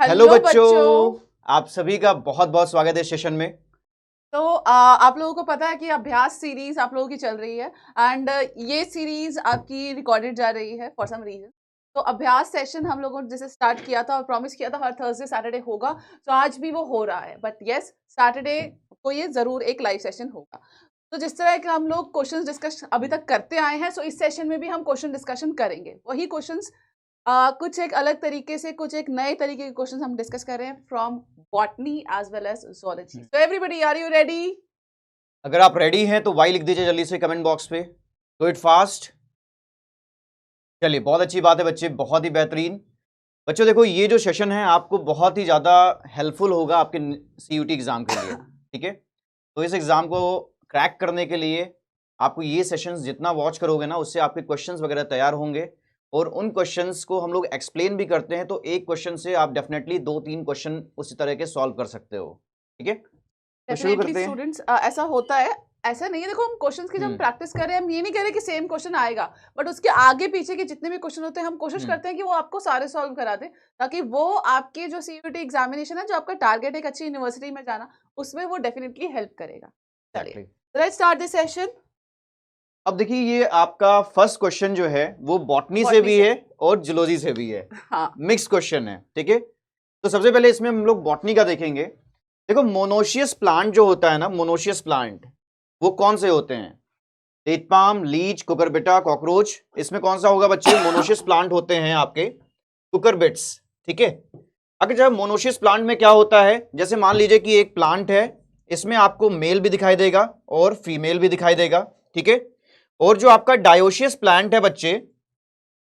Hello hello बच्चों। बच्चों, आप सभी का बहुत बहुत स्वागत है सेशन में। तो आप लोगों को पता है कि अभ्यास सीरीज आप लोगों की चल रही है एंड ये सीरीज आपकी रिकॉर्डेड जा रही है फॉर सम रीजन। तो अभ्यास सेशन हम लोगों ने जैसे स्टार्ट किया था और प्रॉमिस किया था हर थर्सडे सैटरडे होगा, तो आज भी वो हो रहा है। बट यस, सैटरडे को ये जरूर एक लाइव सेशन होगा। तो जिस तरह के हम लोग क्वेश्चंस डिस्कस अभी तक करते आए हैं, सो इस सेशन में भी हम क्वेश्चन डिस्कशन करेंगे। वही क्वेश्चंस कुछ एक अलग तरीके से, कुछ एक नए तरीके के क्वेश्चंस हम डिस्कस कर रहे हैं from botany as well as zoology। So everybody, are you ready? अगर आप रेडी हैं तो वाई लिख दीजिए जल्दी से कमेंट बॉक्स पे। Do it fast. चलिए, बहुत अच्छी बात है बच्चे, बहुत ही बेहतरीन। बच्चों देखो, ये जो सेशन है आपको बहुत ही ज़्यादा हेल्पफुल होगा आपके सीयूटी एग्ज़ाम के लिए। ठीक है, तो इस एग्ज़ाम को क्रैक करने के लिए आपको ये सेशंस जितना वॉच करोगे ना, उससे आपके क्वेश्चंस वगैरह तैयार होंगे। और उन क्वेश्चंस को हम लोग एक्सप्लेन भी करते हैं, तो एक क्वेश्चन से आप डेफिनेटली 2-3 क्वेश्चन उसी तरह के सॉल्व कर सकते हो। ठीक है, तो शुरू डेफिनेटली करते हैं। स्टूडेंट्स, ऐसा होता है। ऐसा नहीं है, देखो हम क्वेश्चंस की जब हम हम्म प्रैक्टिस कर रहे हैं, हम ये नहीं कह रहे कि सेम क्वेश्चन आएगा, बट उसके आगे पीछे के जितने भी क्वेश्चन होते हैं हम कोशिश हम्म करते हैं कि वो आपको सारे सॉल्व करा दें, ताकि वो आपके जो सीयूटी एग्जामिनेशन है, जो आपका टारगेट है एक अच्छी यूनिवर्सिटी में जाना, उसमें वो डेफिनेटली हेल्प करेगा। चलिए, exactly. Let's start this session. अब देखिए, ये आपका फर्स्ट क्वेश्चन जो है वो बॉटनी से बॉटनी भी से। है और जूलॉजी से भी है। हाँ। मिक्स क्वेश्चन है। ठीक है, तो सबसे पहले इसमें हम लोग बॉटनी का देखेंगे। देखो, मोनोशियस प्लांट जो होता है ना, मोनोशियस प्लांट वो कौन से होते हैं? Date palm, leech, cucurbita, cockroach. इसमें कौन सा होगा बच्चे? मोनोशियस प्लांट होते हैं आपके कुकरबिट्स। ठीक है, अगर जब मोनोशियस प्लांट में क्या होता है, जैसे मान लीजिए कि एक प्लांट है, इसमें आपको मेल भी दिखाई देगा और फीमेल भी दिखाई देगा। ठीक है, और जो आपका डायोशियस प्लांट है बच्चे,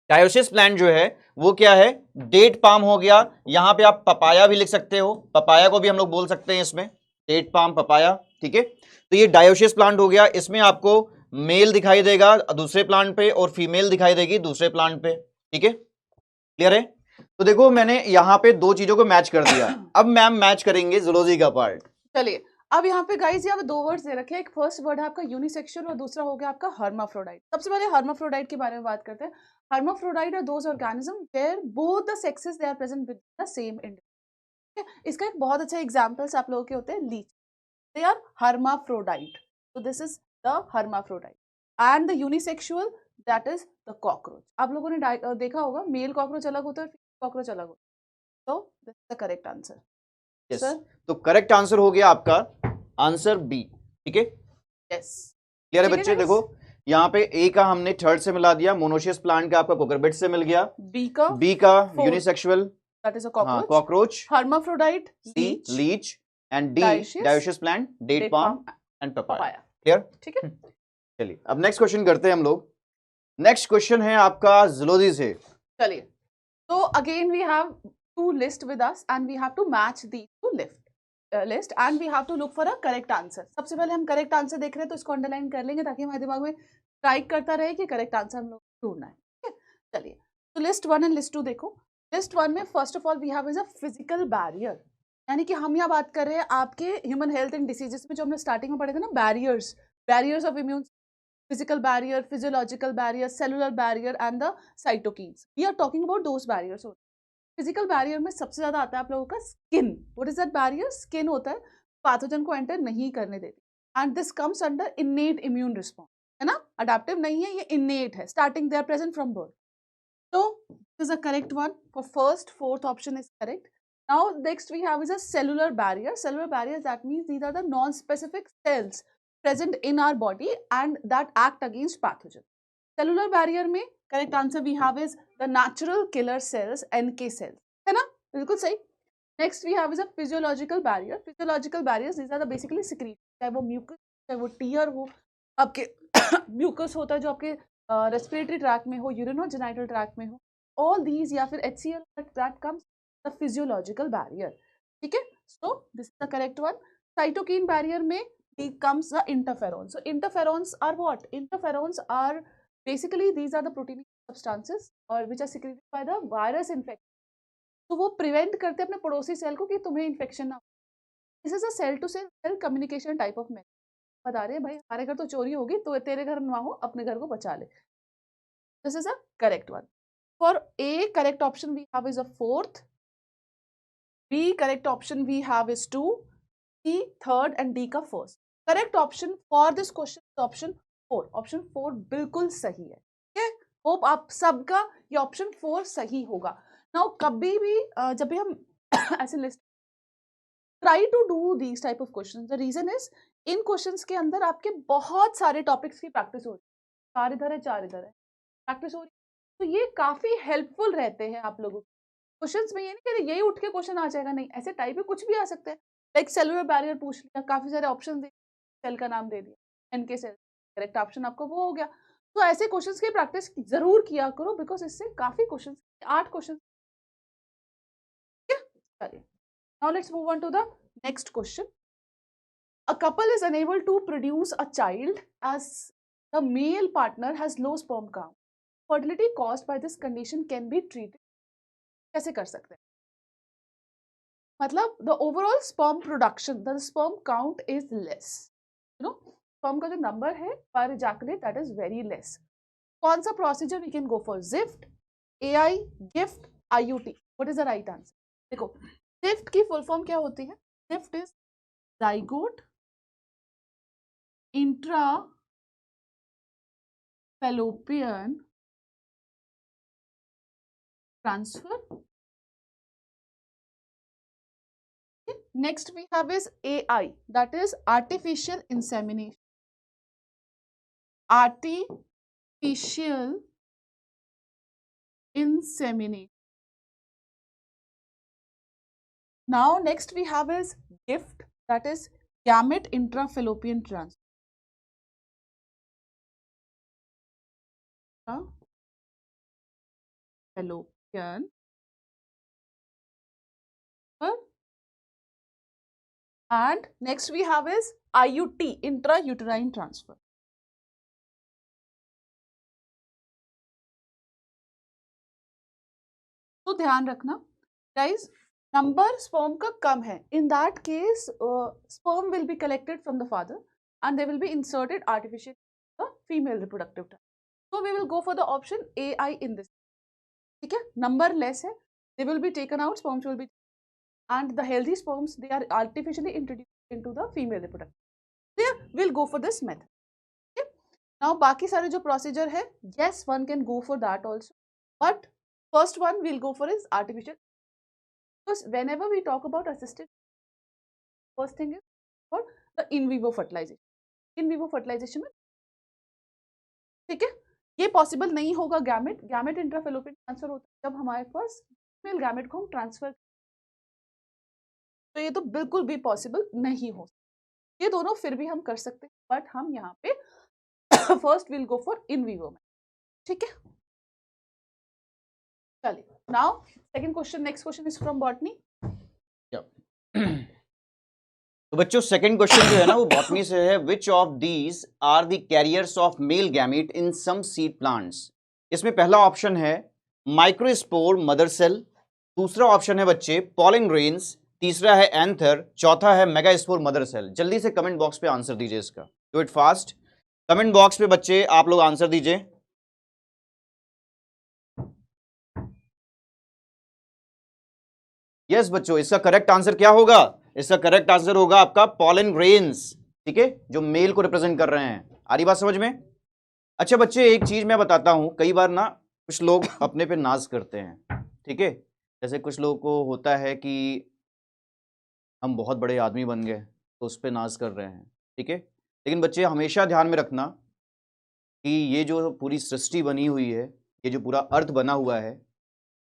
डायोसिस प्लांट जो है वो क्या है? डेट पाम हो गया। यहां पे आप पपाया भी लिख सकते हो, पपाया को भी हम लोग बोल सकते हैं इसमें, डेट पाम, पपाया। ठीक है, तो ये डायोसिस प्लांट हो गया। इसमें आपको मेल दिखाई देगा दूसरे प्लांट पे और फीमेल दिखाई देगी दूसरे प्लांट पे। ठीक है, क्लियर है? तो देखो, मैंने यहां पे दो चीजों को मैच कर दिया। अब मैम मैच करेंगे जूलॉजी का पार्ट। चलिए, अब यहाँ पे गाइस यहाँ पे दो वर्ड्स दे रखे हैं। एक फर्स्ट वर्ड है आपका यूनिसेक्सुअल और दूसरा हो गया आपका हर्माफ्रोडाइट। सबसे पहले हर्माफ्रोडाइट के बारे में बात करते हैं। Hermaphrodite are those organism where both the sexes they are present with the same individual. इसका एक बहुत अच्छा एग्जांपल्स आप लोगों के होते हैं लीच, दे आर हर्माफ्रोडाइट। तो this is the hermaphrodite. And the unisexual, that is the cockroach. आप लोगों ने देखा होगा, मेल कॉकरोच अलग होता है, फीमेल कॉकरोच अलग होता है। तो this is the correct answer yes, sir. तो करेक्ट आंसर हो गया आपका आंसर बी। ठीक है, यस, क्लियर है ठीक है बच्चे? देखो, गाइस। यहाँ पे ए का हमने थर्ड से मिला दिया, मोनोशियस प्लांट का आपका कोकरबिट से मिल गया। बी का बी का fourth, unisexual, that is a हाँ cockroach. Cockroach. Hermaphrodite, C leech, leech. And D dioecious, dioecious plant, date date palm palm, and papaya. Papaya. Clear? ठीक है। चलिए, अब नेक्स्ट क्वेश्चन करते हैं हम लोग। नेक्स्ट क्वेश्चन है आपका जूलॉजी से। चलिए, तो again we have to list with us and we have to match the two list and we have to look for a correct answer. सबसे पहले हम करेक्ट आंसर देख रहे हैं, तो इसको अंडरलाइन कर लेंगे ताकि हमारे दिमाग में स्ट्राइक करता रहे कि करेक्ट आंसर हम लोग ढूंढना है। ठीक है, चलिए, तो list one and list two देखो। लिस्ट वन में first of all we have is a physical barrier, यानी कि हम यहाँ बात कर रहे हैं आपके ह्यूमन हेल्थ एंड डिसीजेस में, जो हमने स्टार्टिंग में पढ़े थे ना, barriers, barriers of immune, physical barrier, physiological barrier, cellular barrier and the cytokines. We are talking about those barriers. Physical barrier में सबसे ज्यादा आता है आप लोगों का skin. What is that barrier? Skin होता है, पैथोजन को एंटर नहीं करने देती। And this comes under innate immune response, है ना, अडेप्टिव नहीं है, ये इनेट है, starting they are present from birth. So this is a correct one. For first, fourth option is correct. Now next we have is a cellular barrier. Cellular barrier, that means these are the non-specific cells present in our body and that act against pathogen. Cellular barrier में correct answer we have is the natural killer cells, NK cells. है ना, बिल्कुल सही। Next we have is a physiological barrier. Physiological barriers, these are the basically secretion, चाहे वो mucus, चाहे वो tear हो, आपके mucus होता है जो आपके रेस्पिरेटरी ट्रैक में हो, यूरिनोजेनाइटल ट्रैक में हो, ऑल दीज, या फिर HCl, that comes the physiological barrier. ठीक है, so this is the correct one. Cytokine barrier में comes the interferons. So interferons are what? Interferons are basically these are the protein substances or which are secreted by the virus infection. तो वो prevent करते हैं अपने पड़ोसी cell को कि तुम्हें इन्फेक्शन ना हो। This is a cell to cell communication type of method. बता रहे हैं भाई, हमारे घर तो चोरी होगी, तो तेरे घर ना हो, अपने घर को बचा ले। This is a correct one. For A, correct option we have is a fourth. B correct option we have is 2, C third and D का first. Correct option for this question is option 4. Option 4 बिल्कुल सही है. Okay? Hope आप सबका ये option 4 सही होगा. Now कभी भी जब भी हम ऐसे list try to do these type of questions. The reason is in questions के अंदर आपके बहुत सारे टॉपिक्स की प्रैक्टिस हो रही है. 4 इधर है 4 इधर है, प्रैक्टिस हो रही है. तो ये काफी हेल्पफुल रहते हैं आप लोगों को. क्वेश्चंस में ये नहीं कह रहे यही उठ के क्वेश्चन आ जाएगा, नहीं. ऐसे टाइप में कुछ भी आ सकते हैं. लाइक सेलुलर बैरियर पूछ लिया, काफी सारे ऑप्शन दे, सेल का नाम दे दिया, एनके सेल, करेक्ट ऑप्शन आपको वो हो गया. तो ऐसे क्वेश्चंस की प्रैक्टिस जरूर किया करो, बिकॉज इससे काफी क्वेश्चंस, 8 क्वेश्चन. चलिए, now let's move on to the next question. A couple is unable to produce a child as the male partner has low sperm count. Fertility caused by this condition can be treated. कैसे कर सकते हैं? मतलब the overall sperm production, the sperm count is less. You know, sperm का जो number है per ejaculate that is very less. कौन सा procedure we can go for? ZIFT, AI, GIFT, IUT. What is the right answer? देखो, ZIFT की full form क्या होती है? ZIFT is zygote intra-fallopian transfer. Okay. Next we have is AI, that is artificial insemination. Artificial insemination. Now next we have is GIFT, that is gamete intra-fallopian transfer. Fallopian and next we have is IUT, intrauterine transfer. तो ध्यान रखना guys, number sperm का कम है. In that case sperm will be collected from the father and they will be inserted artificially in the female reproductive tract. So we will go for the option AI in this. ठीक है, number less है, they will be taken out, sperms will be, and the healthy sperms they are artificially introduced into the female reproductive. Yeah, we'll go for this method. Okay. Now बाकी सारे जो procedure है, yes one can go for that also, but first one we'll go for is artificial. Because whenever we talk about assisted, first thing is for the in vivo fertilization. In vivo fertilization में ठीक है, ये possible नहीं होगा. Gamete, gamete intrafallopian transfer होता है जब हमारे पास फीमेल गैमेट को हम ट्रांसफर, तो ये तो बिल्कुल भी पॉसिबल नहीं हो. ये दोनों फिर भी हम कर सकते हैं, बट हम यहाँ पे first will go for in vivo में. ठीक है, चलिए. Now second question, next question is from botany. तो बच्चों सेकंड क्वेश्चन जो है ना वो बॉटनी से है. Which of these are the carriers of male gamete in some seed plants. इसमें पहला ऑप्शन है माइक्रोस्पोर मदर सेल, दूसरा ऑप्शन है बच्चे पॉलन ग्रेन्स, तीसरा है एंथर, चौथा है मेगास्पोर मदर सेल. जल्दी से कमेंट बॉक्स पे आंसर दीजिए इसका. Do it fast. Comment box पे बच्चे आप लोग आंसर दीजिए. यस बच्चों, इसका करेक्ट आंसर क्या होगा? इसका करेक्ट आंसर होगा आपका पॉलन ग्रेन्स. ठीक है, जो मेल को रिप्रेजेंट कर रहे हैं. आ रही बात समझ में? अच्छा बच्चे, एक चीज मैं बताता हूं, कई बार ना कुछ लोग अपने पे नाज करते हैं. ठीक है, जैसे कुछ लोगों को होता है कि हम बहुत बड़े आदमी बन गए तो उस पर नाज कर रहे हैं. ठीक है, लेकिन बच्चे हमेशा ध्यान में रखना कि ये जो पूरी सृष्टि बनी हुई है, ये जो पूरा अर्थ बना हुआ है,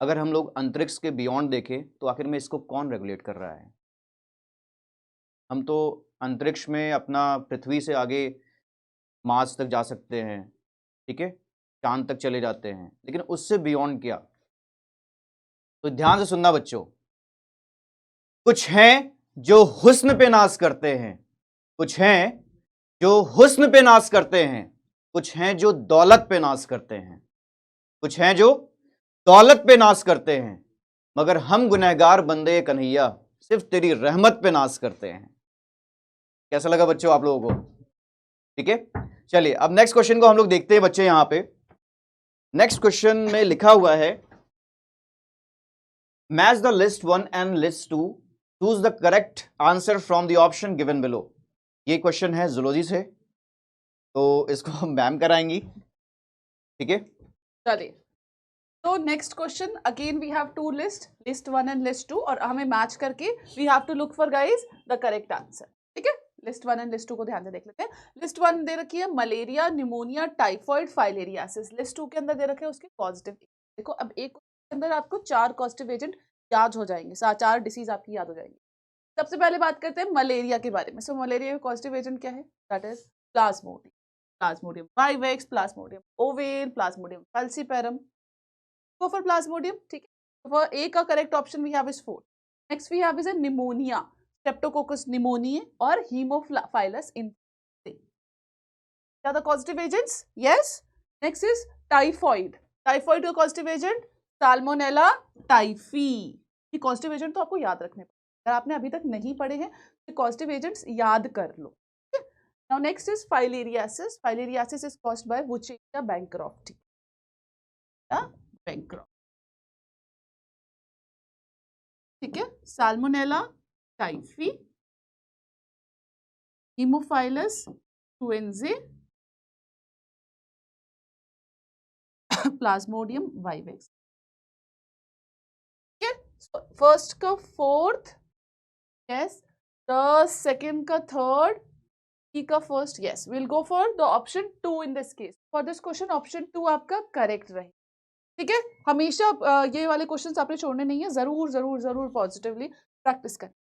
अगर हम लोग अंतरिक्ष के बियॉन्ड देखें तो आखिर में इसको कौन रेगुलेट कर रहा है? हम तो अंतरिक्ष में अपना पृथ्वी से आगे मार्स तक जा सकते हैं. ठीक है, चांद तक चले जाते हैं, लेकिन उससे बियॉन्ड क्या? तो ध्यान से सुनना बच्चों. कुछ हैं जो हुस्न पे नाज करते हैं, कुछ हैं जो हुस्न पे नाज करते हैं, कुछ हैं जो दौलत पे नाज करते हैं, कुछ हैं जो दौलत पे नाज करते हैं, मगर हम गुनहगार बंदे कन्हैया सिर्फ तेरी रहमत पे नाज करते हैं. कैसा लगा बच्चों आप लोगों को? ठीक है, चलिए अब नेक्स्ट क्वेश्चन को हम लोग देखते हैं बच्चे. यहां पे नेक्स्ट क्वेश्चन में लिखा हुआ है match the list 1 and list 2, choose the correct answer from the option given below. ये क्वेश्चन है जूलॉजी से, तो इसको मैम कराएंगी, ठीक है। चलिए, तो next question again we have to list 1 and list 2, और हमें मैच करके we have to look for guys the correct answer, ठीक है। लिस्ट 1 एंड लिस्ट 2 को ध्यान से देख लेते हैं। लिस्ट 1 दे रखी है malaria, pneumonia, typhoid, filariasis. List 2 के अंदर दे रखे हैं उसके पॉजिटिव। देखो अब एक के अंदर आपको 4 पॉजिटिव एजेंट याद हो जाएंगे, 4 डिसीज आपकी याद हो जाएंगी। सबसे पहले बात करते हैं मलेरिया के बारे में। सो मलेरिया का पॉजिटिव एजेंट क्या है? That is Plasmodium, Plasmodium vivax, Plasmodium oval, Plasmodium falciparum. Go for plasmodium, ठीक है। For A का correct option we have is 4. Next we have is a pneumonia, Streptococcus pneumoniae और Haemophilus influenzae. Are the causative agents? Yes. Next is typhoid. Typhoid का causative agent Salmonella typhi. ये causative agent तो आपको याद रखने पड़ेंगे। अगर आपने अभी तक नहीं पढ़े हैं तो causative agents याद कर लो। Now next is filariasis. Filariasis is caused by Wucheria bancrofti. bankrupt, ठीक है। Salmonella typhi, Haemophilus इन्फ्लुएंजाe, Plasmodium vivax, ठीक है। फर्स्ट का फोर्थ, यस। द सेकेंड का थर्ड, ई का first, yes. Will go for the option 2 in this case. For this question option 2 आपका correct रहे, ठीक है। हमेशा ये वाले क्वेश्चंस आपने छोड़ने नहीं है, जरूर जरूर जरूर पॉजिटिवली प्रैक्टिस करें।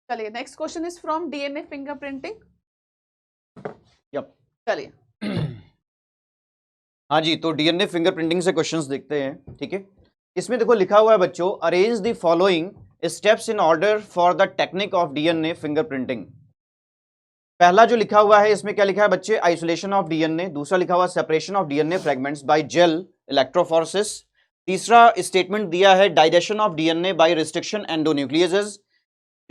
चलिए, next question is from DNA fingerprinting. Yup, चलिए। हाँ जी, तो डीएनए फिंगरप्रिंटिंग से क्वेश्चंस देखते हैं, ठीक है। इसमें देखो लिखा हुआ है बच्चों, arrange the following steps in order for the technique of DNA fingerprinting. पहला जो लिखा हुआ है इसमें क्या लिखा है बच्चे? Isolation of DNA. दूसरा लिखा हुआ separation of DNA fragments by gel electrophoresis. तीसरा स्टेटमेंट दिया है digestion of DNA by restriction endonucleases.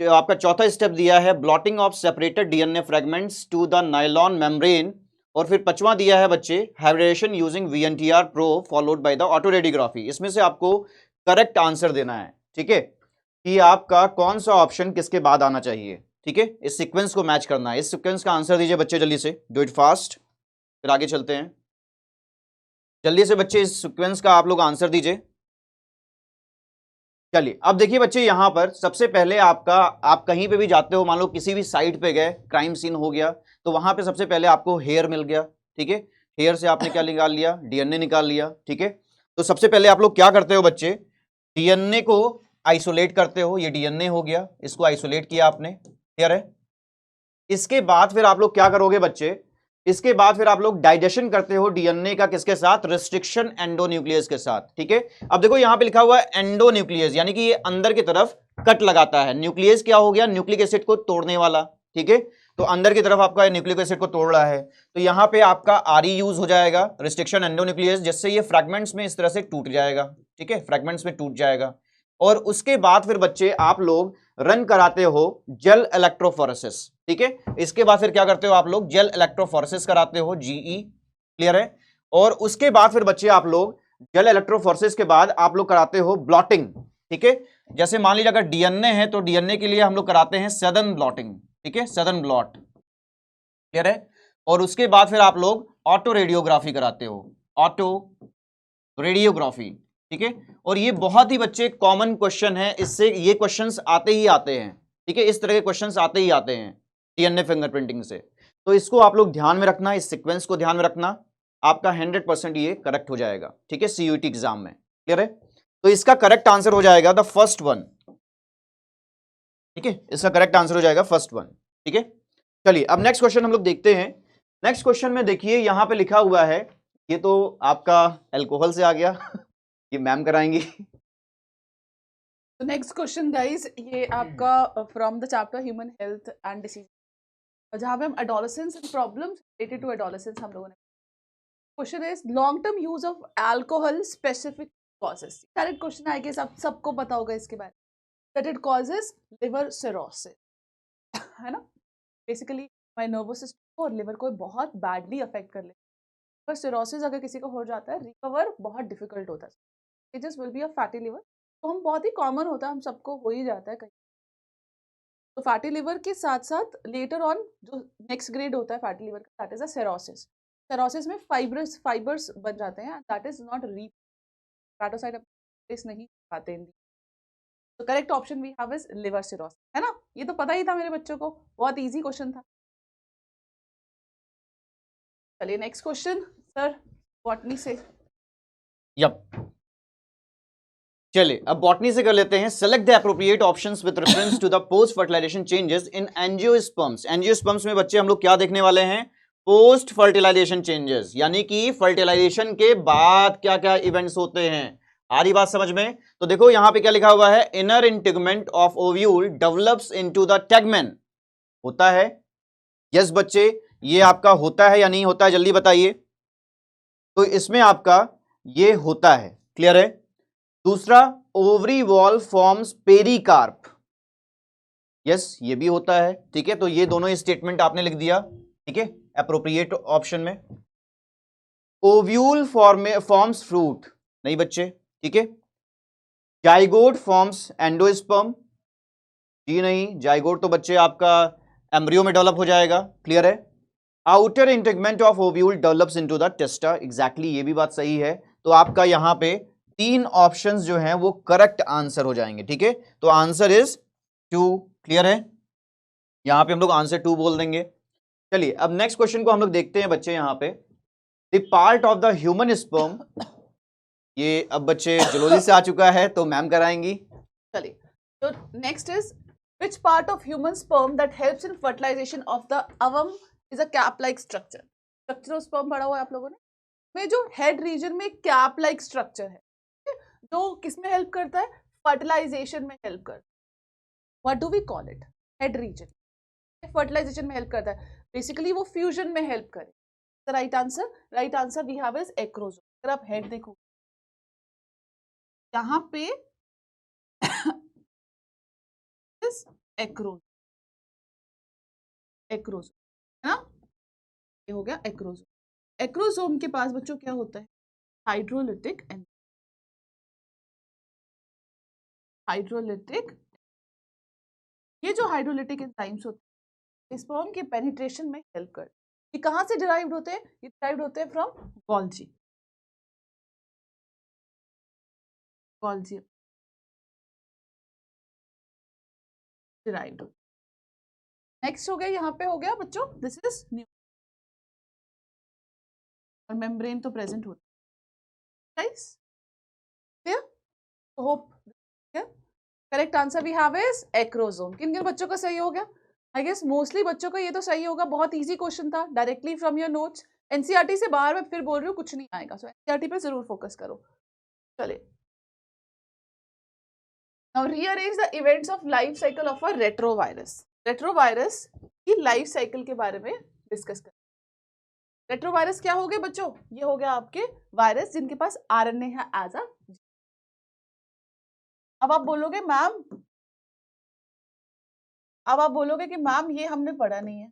तो आपका चौथा स्टेप दिया है blotting of separated DNA fragments to the nylon membrane. और फिर पांचवा दिया है बच्चे hybridisation using VNTR probe followed by the autoradiography. इसमें से आपको करेक्ट आंसर देना है, ठीक है, कि आपका कौन सा ऑप्शन किसके बाद आना चाहिए, ठीक है। इस सीक्वेंस को मैच करना है। इस सीक्वेंस का आंसर दीजिए बच्चे जल्दी से, डू इट फास्ट, फिर आगे चलते हैं। जल्दी से बच्चे इस सीक्वेंस का आप लोग आंसर दीजिए। चलिए, अब देखिए बच्चे, यहां पर सबसे पहले आपका, आप कहीं पे भी जाते हो, मान लो किसी भी साइट पे गए, क्राइम सीन हो गया, तो वहां पे सबसे पहले आपको हेयर मिल गया, ठीक है। हेयर से आपने क्या निकाल लिया? डीएनए निकाल लिया, ठीक है। तो सबसे पहले आप लोग क्या करते हो बच्चे? डीएनए को आइसोलेट करते हो। ये डीएनए हो गया, इसको आइसोलेट किया आपने, हेयर है। इसके बाद फिर आप लोग क्या करोगे बच्चे? इसके बाद फिर आप लोग डाइजेशन करते हो डीएनए का, किसके साथ? रिस्ट्रिक्शन एंडोन्यूक्लियस के साथ, ठीक है। अब देखो यहां पे लिखा हुआ है एंडोन्यूक्लियस, यानी कि ये अंदर की तरफ कट लगाता है। न्यूक्लियस क्या हो गया? न्यूक्लिक एसिड को तोड़ने वाला, ठीक है। तो अंदर की तरफ आपका न्यूक्लिक एसिड को तोड़ रहा है, तो यहां पे आपका आरई यूज हो जाएगा, रिस्ट्रिक्शन एंडोन्यूक्लियस, जिससे ये फ्रैगमेंट्स में इस तरह से टूट जाएगा, ठीक है, फ्रैगमेंट्स में टूट जाएगा। और उसके बाद फिर बच्चे आप लोग रन कराते हो जेल इलेक्ट्रोफोरेसिस, ठीक है। इसके बाद फिर क्या करते हो आप लोग? जेल इलेक्ट्रोफोरेसिस कराते हो, जीई, क्लियर है। और उसके बाद फिर बच्चे आप लोग जेल इलेक्ट्रोफोरेसिस के बाद आप लोग कराते हो ब्लॉटिंग, ठीक है। जैसे मान लीजिए अगर डीएनए है तो डीएनए के लिए हम लोग कराते हैं सदर्न ब्लॉटिंग, ठीक है, सदर्न ब्लॉट, क्लियर है। और उसके बाद फिर आप लोग ऑटो रेडियोग्राफी कराते हो, ऑटो रेडियोग्राफी, ठीक है। और ये बहुत ही बच्चे कॉमन क्वेश्चन है, इससे ये क्वेश्चंस आते ही आते हैं, ठीक है। इस तरह के क्वेश्चंस आते ही आते हैं डीएनए फिंगरप्रिंटिंग से। तो इसको आप लोग ध्यान में रखना, इस सीक्वेंस को ध्यान में रखना, आपका 100% ये करेक्ट हो जाएगा, ठीक है, सीयूईटी एग्जाम में, क्लियर है। तो इसका करेक्ट आंसर हो जाएगा द फर्स्ट वन, ठीक है, इसका करेक्ट आंसर हो जाएगा फर्स्ट वन, ठीक है। चलिए, अब नेक्स्ट क्वेश्चन हम लोग देखते हैं। नेक्स्ट क्वेश्चन में देखिए यहां पे लिखा हुआ है, ये तो आपका अल्कोहल से आ गया ये मैम कराएंगी। नेक्स्ट क्वेश्चन गाइस, ये आपका from the chapter human health and disease, जहां पे हम adolescence and problems related to adolescence हम लोगों ने। Question is long term use of alcohol specific causes. Correct question I guess आप सबको पता होगा इसके बारे में, that it causes liver cirrhosis, है ना। बेसिकली हमारे नर्वस सिस्टम को और लिवर को बहुत बैडली अफेक्ट कर लेता है। लिवर सिरोसिस अगर किसी को हो जाता है, रिकवर बहुत डिफिकल्ट होता है। Stages will be a fatty liver. तो हम बहुत ही कॉमन होता है, हम सबको हो ही जाता है कहीं। तो फैटी लिवर के साथ साथ लेटर ऑन जो नेक्स्ट ग्रेड होता है फैटी लिवर का, that is a cirrhosis. Cirrhosis में फाइबर्स बन जाते हैं, दैट इज नॉट हेपाटोसाइट इस नहीं पाते हैं। तो correct option we have is liver cirrhosis, है ना? ये तो पता ही था मेरे बच्चों को, बहुत इजी क्वेश्चन था। चलिए नेक्स्ट क्वेश्चन सर, बॉटनी से। यप, चलिए अब बॉटनी से कर लेते हैं। Select the appropriate options with reference to the post fertilisation changes in angiosperms. Angiosperms में बच्चे हम लोग क्या देखने वाले हैं? पोस्ट फर्टिलाइजेशन चेंजेस, यानी कि फर्टिलाइजेशन के बाद क्या क्या इवेंट्स होते हैं। आ रही बात समझ में? तो देखो यहां पे क्या लिखा हुआ है, inner integument of ovule develops into the tegmen. होता है? यस बच्चे, ये आपका होता है या नहीं होता है, जल्दी बताइए। तो इसमें आपका ये होता है, क्लियर है? दूसरा, ovary wall forms pericarp. Yes, ये भी होता है, ठीक है। तो ये दोनों स्टेटमेंट आपने लिख दिया, ठीक है, एप्रोप्रिएट ऑप्शन में। ओव्यूल फॉर्म्स फ्रूट, नहीं बच्चे, ठीक है। जाइगोट फॉर्म्स एंडोस्पर्म, जी नहीं, जाइगोट तो बच्चे आपका एम्ब्रियो में डेवलप हो जाएगा, क्लियर है। Outer integument of ovule develops into the टेस्टा, exactly, ये भी बात सही है। तो आपका यहां पे तीन ऑप्शंस जो हैं वो करेक्ट आंसर हो जाएंगे, ठीक है। तो आंसर इज 2, क्लियर है। यहां पे हम लोग आंसर 2 बोल देंगे। चलिए अब नेक्स्ट क्वेश्चन को हम लोग देखते हैं बच्चे। यहां पे the part of the human sperm, ये अब बच्चे जुलोजी से आ चुका है तो मैम कराएंगी। चलिए, तो next is which part of human sperm that helps in fertilization of the ovum is a cap-like structure। Structure of sperm पढ़ा हुआ है आप लोगों ने, में जो हेड रीजन में कैप लाइक स्ट्रक्चर है, जो किसमें हेल्प करता है? फर्टिलाइजेशन में हेल्प करता है। What do we call it? Head region fertilisation में हेल्प करता है, बेसिकली वो फ्यूजन में हेल्प करे। Right answer we have is acrosome. अगर आप हेड देखो यहाँ पे एक्रोसोम है ना, ये हो गया एक्रोसोम। एक्रोसोम के पास बच्चों क्या होता है? हाइड्रोलिटिक ये जो हाइड्रोलिटिक एंजाइम्स होते हैं स्पर्म के पेनिट्रेशन में हेल्प करते हैं। ये कहाँ से डिराइव्ड होते हैं? ये डिराइव्ड होते हैं फ्रॉम गोल्जी। डिराइव्ड। नेक्स्ट हो गया, यहाँ पे हो गया बच्चों, दिस इज न्यू, और मेम्ब्रेन तो प्रेजेंट होता है, guys clear? Hope correct answer we have is acrosome. किन किन बच्चों का सही हो गया? आई गेस मोस्टली बच्चों का ये तो सही होगा, बहुत इजी क्वेश्चन था, directly from your notes. NCERT से बाहर मैं फिर बोल रही हूँ कुछ नहीं आएगा, सो एनसीईआरटी पे जरूर फोकस करो। चलिए, now rearrange the events of life cycle of a retrovirus. Retrovirus की लाइफ साइकिल के बारे में डिस्कस कर। रेट्रोवायरस क्या हो गए बच्चों? ये हो गया आपके वायरस जिनके पास आरएनए है एज अ। अब आप बोलोगे मैम, कि मैम ये हमने पढ़ा नहीं है।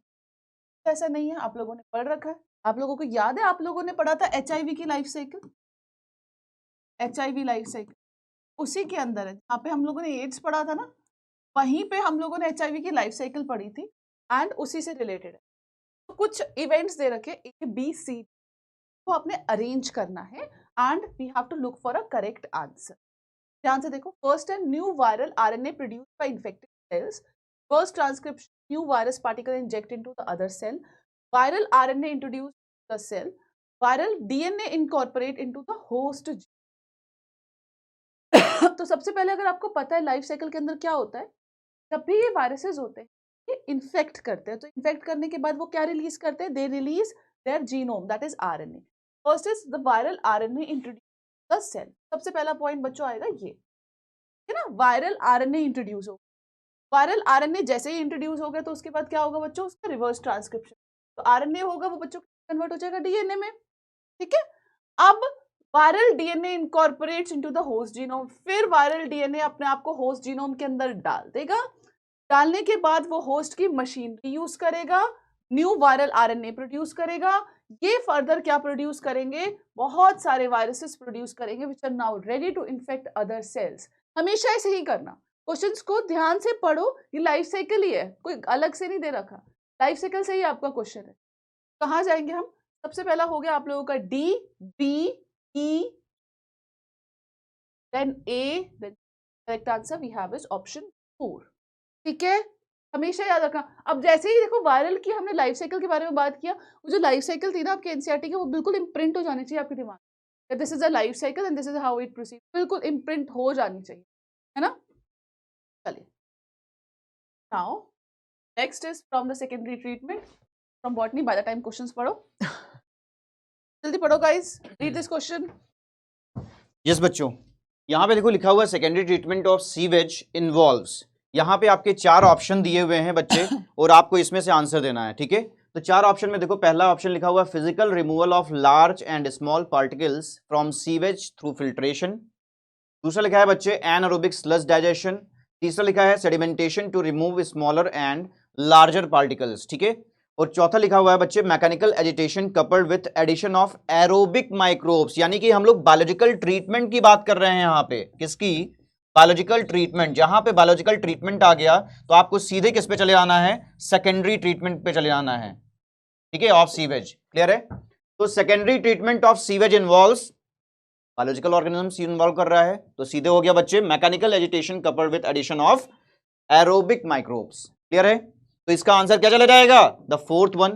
ऐसा नहीं है, आप लोगों ने पढ़ रखा है। आप लोगों को याद है, आप लोगों ने पढ़ा था एचआईवी की life cycle. HIV life cycle उसी के अंदर है, जहाँ पे हम लोगों ने एड्स पढ़ा था ना, वहीं पे हम लोगों ने एचआईवी की लाइफ साइकिल पढ़ी थी, एंड उसी से रिलेटेड है। तो कुछ इवेंट्स दे रखे ए बी सी को आपने अरेंज करना है, and we have to look for a correct answer. ध्यान से देखो, फर्स्ट है new viral RNA produced by infected cells, first transcription new virus particle inject into the other cell, viral RNA introduced the cell, viral DNA incorporate into the host. तो सबसे पहले अगर आपको पता है लाइफ साइकिल के अंदर क्या होता है, जब भी ये वायरसेस होते हैं ये इन्फेक्ट करते हैं, तो इन्फेक्ट करने के बाद वो क्या रिलीज करते हैं? They release their genome, that is RNA. First is the viral RNA introduce the cell. सबसे पहला पॉइंट बच्चों आएगा ये, है ना, वायरल आरएनए इंट्रोड्यूस हो। वायरल आरएनए जैसे ही इंट्रोड्यूस हो गया तो उसके बाद क्या होगा बच्चों? उसका रिवर्स ट्रांसक्रिप्शन, तो आरएनए होगा वो बच्चों कन्वर्ट हो जाएगा डीएनए में, ठीक है। अब viral DNA incorporates into the host genome, फिर वायरल डीएनए अपने आप को होस्ट जीनोम के अंदर डाल देगा। डालने के बाद वो होस्ट की मशीनरी यूज करेगा, न्यू वायरल आरएनए प्रोड्यूस करेगा, ये फर्दर क्या प्रोड्यूस करेंगे, बहुत सारे वायरसेस प्रोड्यूस करेंगे which are now ready to infect other cells. हमेशा ऐसे ही करना, क्वेश्चंस को ध्यान से पढ़ो, ये लाइफ साइकिल ही है, कोई अलग से नहीं दे रखा, लाइफ साइकिल से ही आपका क्वेश्चन है। कहाँ जाएंगे हम? सबसे पहला हो गया आप लोगों का D, B, E, then A, then correct answer we have is option 4। ठीक है, हमेशा याद रखना। अब जैसे ही देखो वायरल की हमने लाइफ साइकिल के बारे में बात किया, वो जो लाइफ साइकिल थी ना आपके एनसीईआरटी की, वो बिल्कुल इम्प्रिंट हो जानी चाहिए आपके दिमाग में, this is a life cycle and this is how it proceed, बिल्कुल इम्प्रिंट हो जानी चाहिए, है ना। चलिए, now next is from the secondary treatment from botany. By the time questions पढ़ो, जल्दी पढ़ो guys, read this question. Yes बच्चों, यहाँ पे देखो लिखा हुआ है secondary treatment of sewage involves. यहाँ पे आपके 4 ऑप्शन दिए हुए हैं बच्चे और आपको इसमें से आंसर देना है। ठीक है, तो 4 ऑप्शन में देखो पहला ऑप्शन लिखा हुआ है physical removal of large and small particles from sewage through filtration. दूसरा लिखा है बच्चे एनारोबिक स्लज डाइजेशन। तीसरा लिखा है sedimentation to remove smaller and larger particles. ठीक है, और चौथा लिखा हुआ है बच्चे mechanical agitation coupled with addition of aerobic microbes. यानी कि हम लोग बायोलॉजिकल ट्रीटमेंट की बात कर रहे हैं यहाँ पे, किसकी? Biological treatment. जहां पे बायोलॉजिकल ट्रीटमेंट आ गया तो आपको सीधे किस पे चले आना है? सेकेंडरी ट्रीटमेंट पे चले आना है। ठीक है, ऑफ सीवेज। क्लियर है? तो secondary treatment of sewage involves, biological organism involve कर रहा है, तो सीधे हो गया बच्चे mechanical agitation coupled with addition of aerobic microbes. Clear है? तो इसका आंसर क्या चला जाएगा? The fourth one.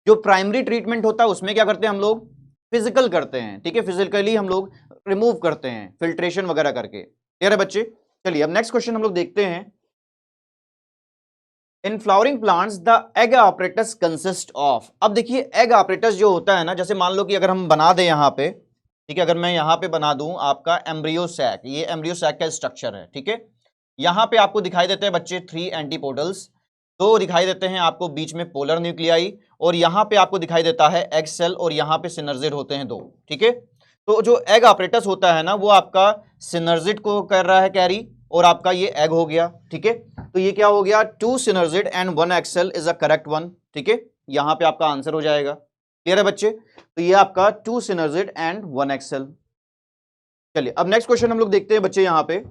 जो प्राइमरी ट्रीटमेंट होता है उसमें क्या करते हैं हम लोग? फिजिकल करते हैं। ठीक है, फिजिकली हम लोग रिमूव करते हैं फिल्ट्रेशन वगैरह करके। क्लियर है बच्चे? चलिए अब नेक्स्ट क्वेश्चन हम लोग देखते हैं। In flowering plants the egg apparatus consist of. अब देखिए एग ऑपरेटस जो होता है ना, जैसे मान लो कि अगर हम बना दें यहां पे, ठीक है, अगर मैं यहां पे बना दूं आपका एम्ब्रियो सैक, ये एम्ब्रियो सैक का स्ट्रक्चर है। ठीक है, यहां पे आपको दिखाई देते हैं बच्चे 3 एंटीपोडल्स, 2 दिखाई देते हैं आपको बीच में पोलर न्यूक्लियाई, और यहां पे आपको दिखाई देता है एग सेल, और यहां पे सिनर्जिड होते हैं 2। ठीक है, तो जो एग ऑपरेटस होता है ना वो आपका सिनर्जिड को कर रहा है कैरी, और आपका ये एग हो गया। ठीक है, तो ये क्या हो गया? 2 synergid and 1 egg cell is a correct one. ठीक है, यहां पे आपका आंसर हो जाएगा। क्लियर है बच्चे? तो ये आपका 2 सिनर्जिड एंड 1 एग सेल। चलिए अब नेक्स्ट क्वेश्चन हम लोग देखते हैं बच्चे यहां पे।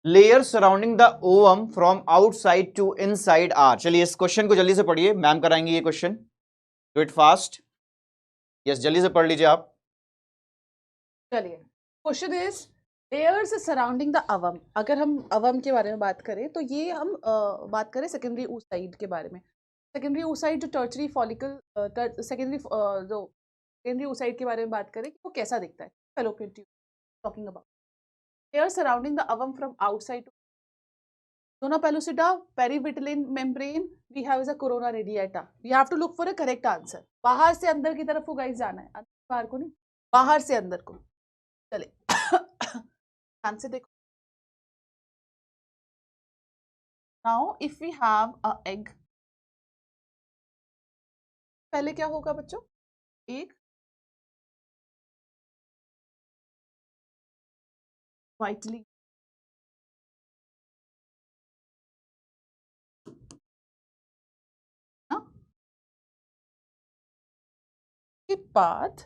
Layer surrounding the ovum from outside to inside are. चलिए इस क्वेश्चन को जल्दी से पढ़िए, मैम कराएंगे ये question. Do it fast. Yes, जल्दी से पढ़ लीजिए आप। चलिए, question is layers surrounding the ovum. अगर हम अवम के बारे में बात करें तो ये हम बात करें सेकेंडरी oocyte के बारे में। सेकेंडरी oocyte जो टर्चरी फॉलिकल, सेकेंडरी जो सेकेंडरी oocyte के बारे में बात करें कि वो कैसा दिखता है। Fallopian tube talking about layer surrounding the ovum from outside to Zona pellucida, perivitelline membrane, we have is a corona radiata. We have to look for a correct answer. बाहर से अंदर की तरफ को गाइस जाना है, अंदर बाहर को नहीं, बाहर से अंदर को। चले ध्यान से देखो। Now if we have a egg, पहले क्या होगा बच्चों? एक वाइटली ना के बाद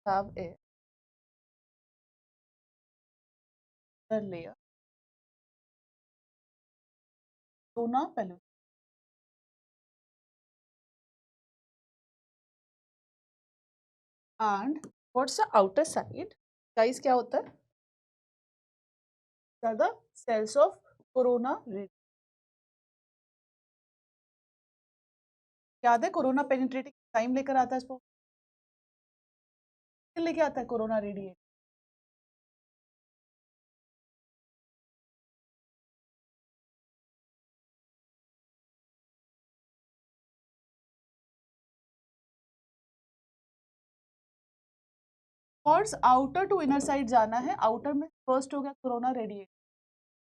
have a layer zona pellucida and what's the outer side? Guys क्या होता है? Are the cells of corona radiata. याद है कोरोना पेनिट्रेटिंग टाइम लेकर आता है, इसको लेके आता है corona radiata. First outer to inner side जाना है, आउटर में फर्स्ट हो गया corona radiata,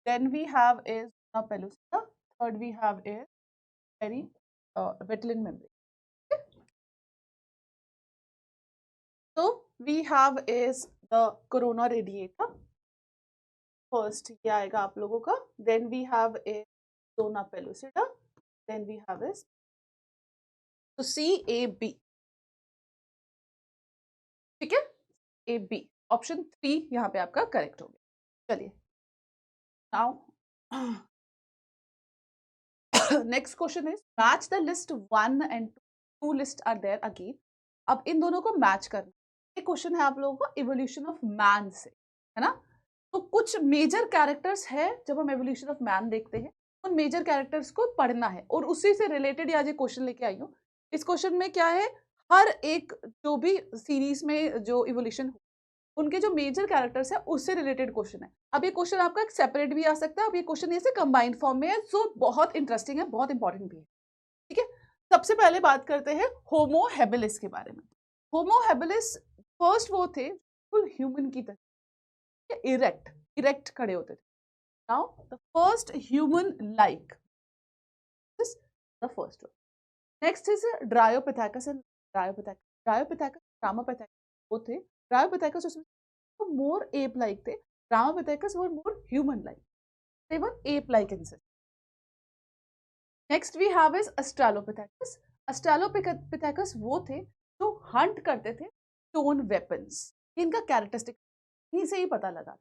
then we have is pellucida, third we have is perivitelline membrane. तो we have is the corona radiata, first ये आएगा आप लोगों का, then we have is zona pellucida, then we have is तो CAB। ठीक है, A B, option 3 यहाँ पे आपका करेक्ट हो गया। चलिए now next question is match the list 1 and 2 list are there again. अब इन दोनों को मैच करना। ये क्वेश्चन है आप लोगों को इवोल्यूशन ऑफ मैन से, है ना। तो कुछ मेजर कैरेक्टर्स है, जब हम एवोल्यूशन ऑफ मैन देखते हैं उन मेजर कैरेक्टर्स को पढ़ना है, और उसी से रिलेटेड आज ये क्वेश्चन लेके आई हूँ। इस क्वेश्चन में क्या है, हर एक जो भी सीरीज में जो इवोल्यूशन उनके जो मेजर कैरेक्टर्स है उससे रिलेटेड क्वेश्चन है। अब ये क्वेश्चन आपका सेपरेट भी आ सकता है, अब ये क्वेश्चन ऐसे कंबाइंड फॉर्म में है, सो बहुत इंटरेस्टिंग है, बहुत इंपॉर्टेंट भी है। ठीक है, सबसे पहले बात करते हैं होमो हेबिलिस के बारे में। होमो हेबिलिस फर्स्ट वो थे फुल ह्यूमन की तरह, इरेक्ट खड़े होते थे। Now the first human like this, the first one. Next is Dryopithecus and Dryopithecus Ramapithecus, वो थे ड्रायोपिथेकस उसमें more ape like थे, Ramapithecus were more human like, they were ape like in system. Next we have is Australopithecus वो थे जो Hunt करते थे stone weapons. इनका कैरेक्टरिस्टिक यहीं से ही पता लगा था।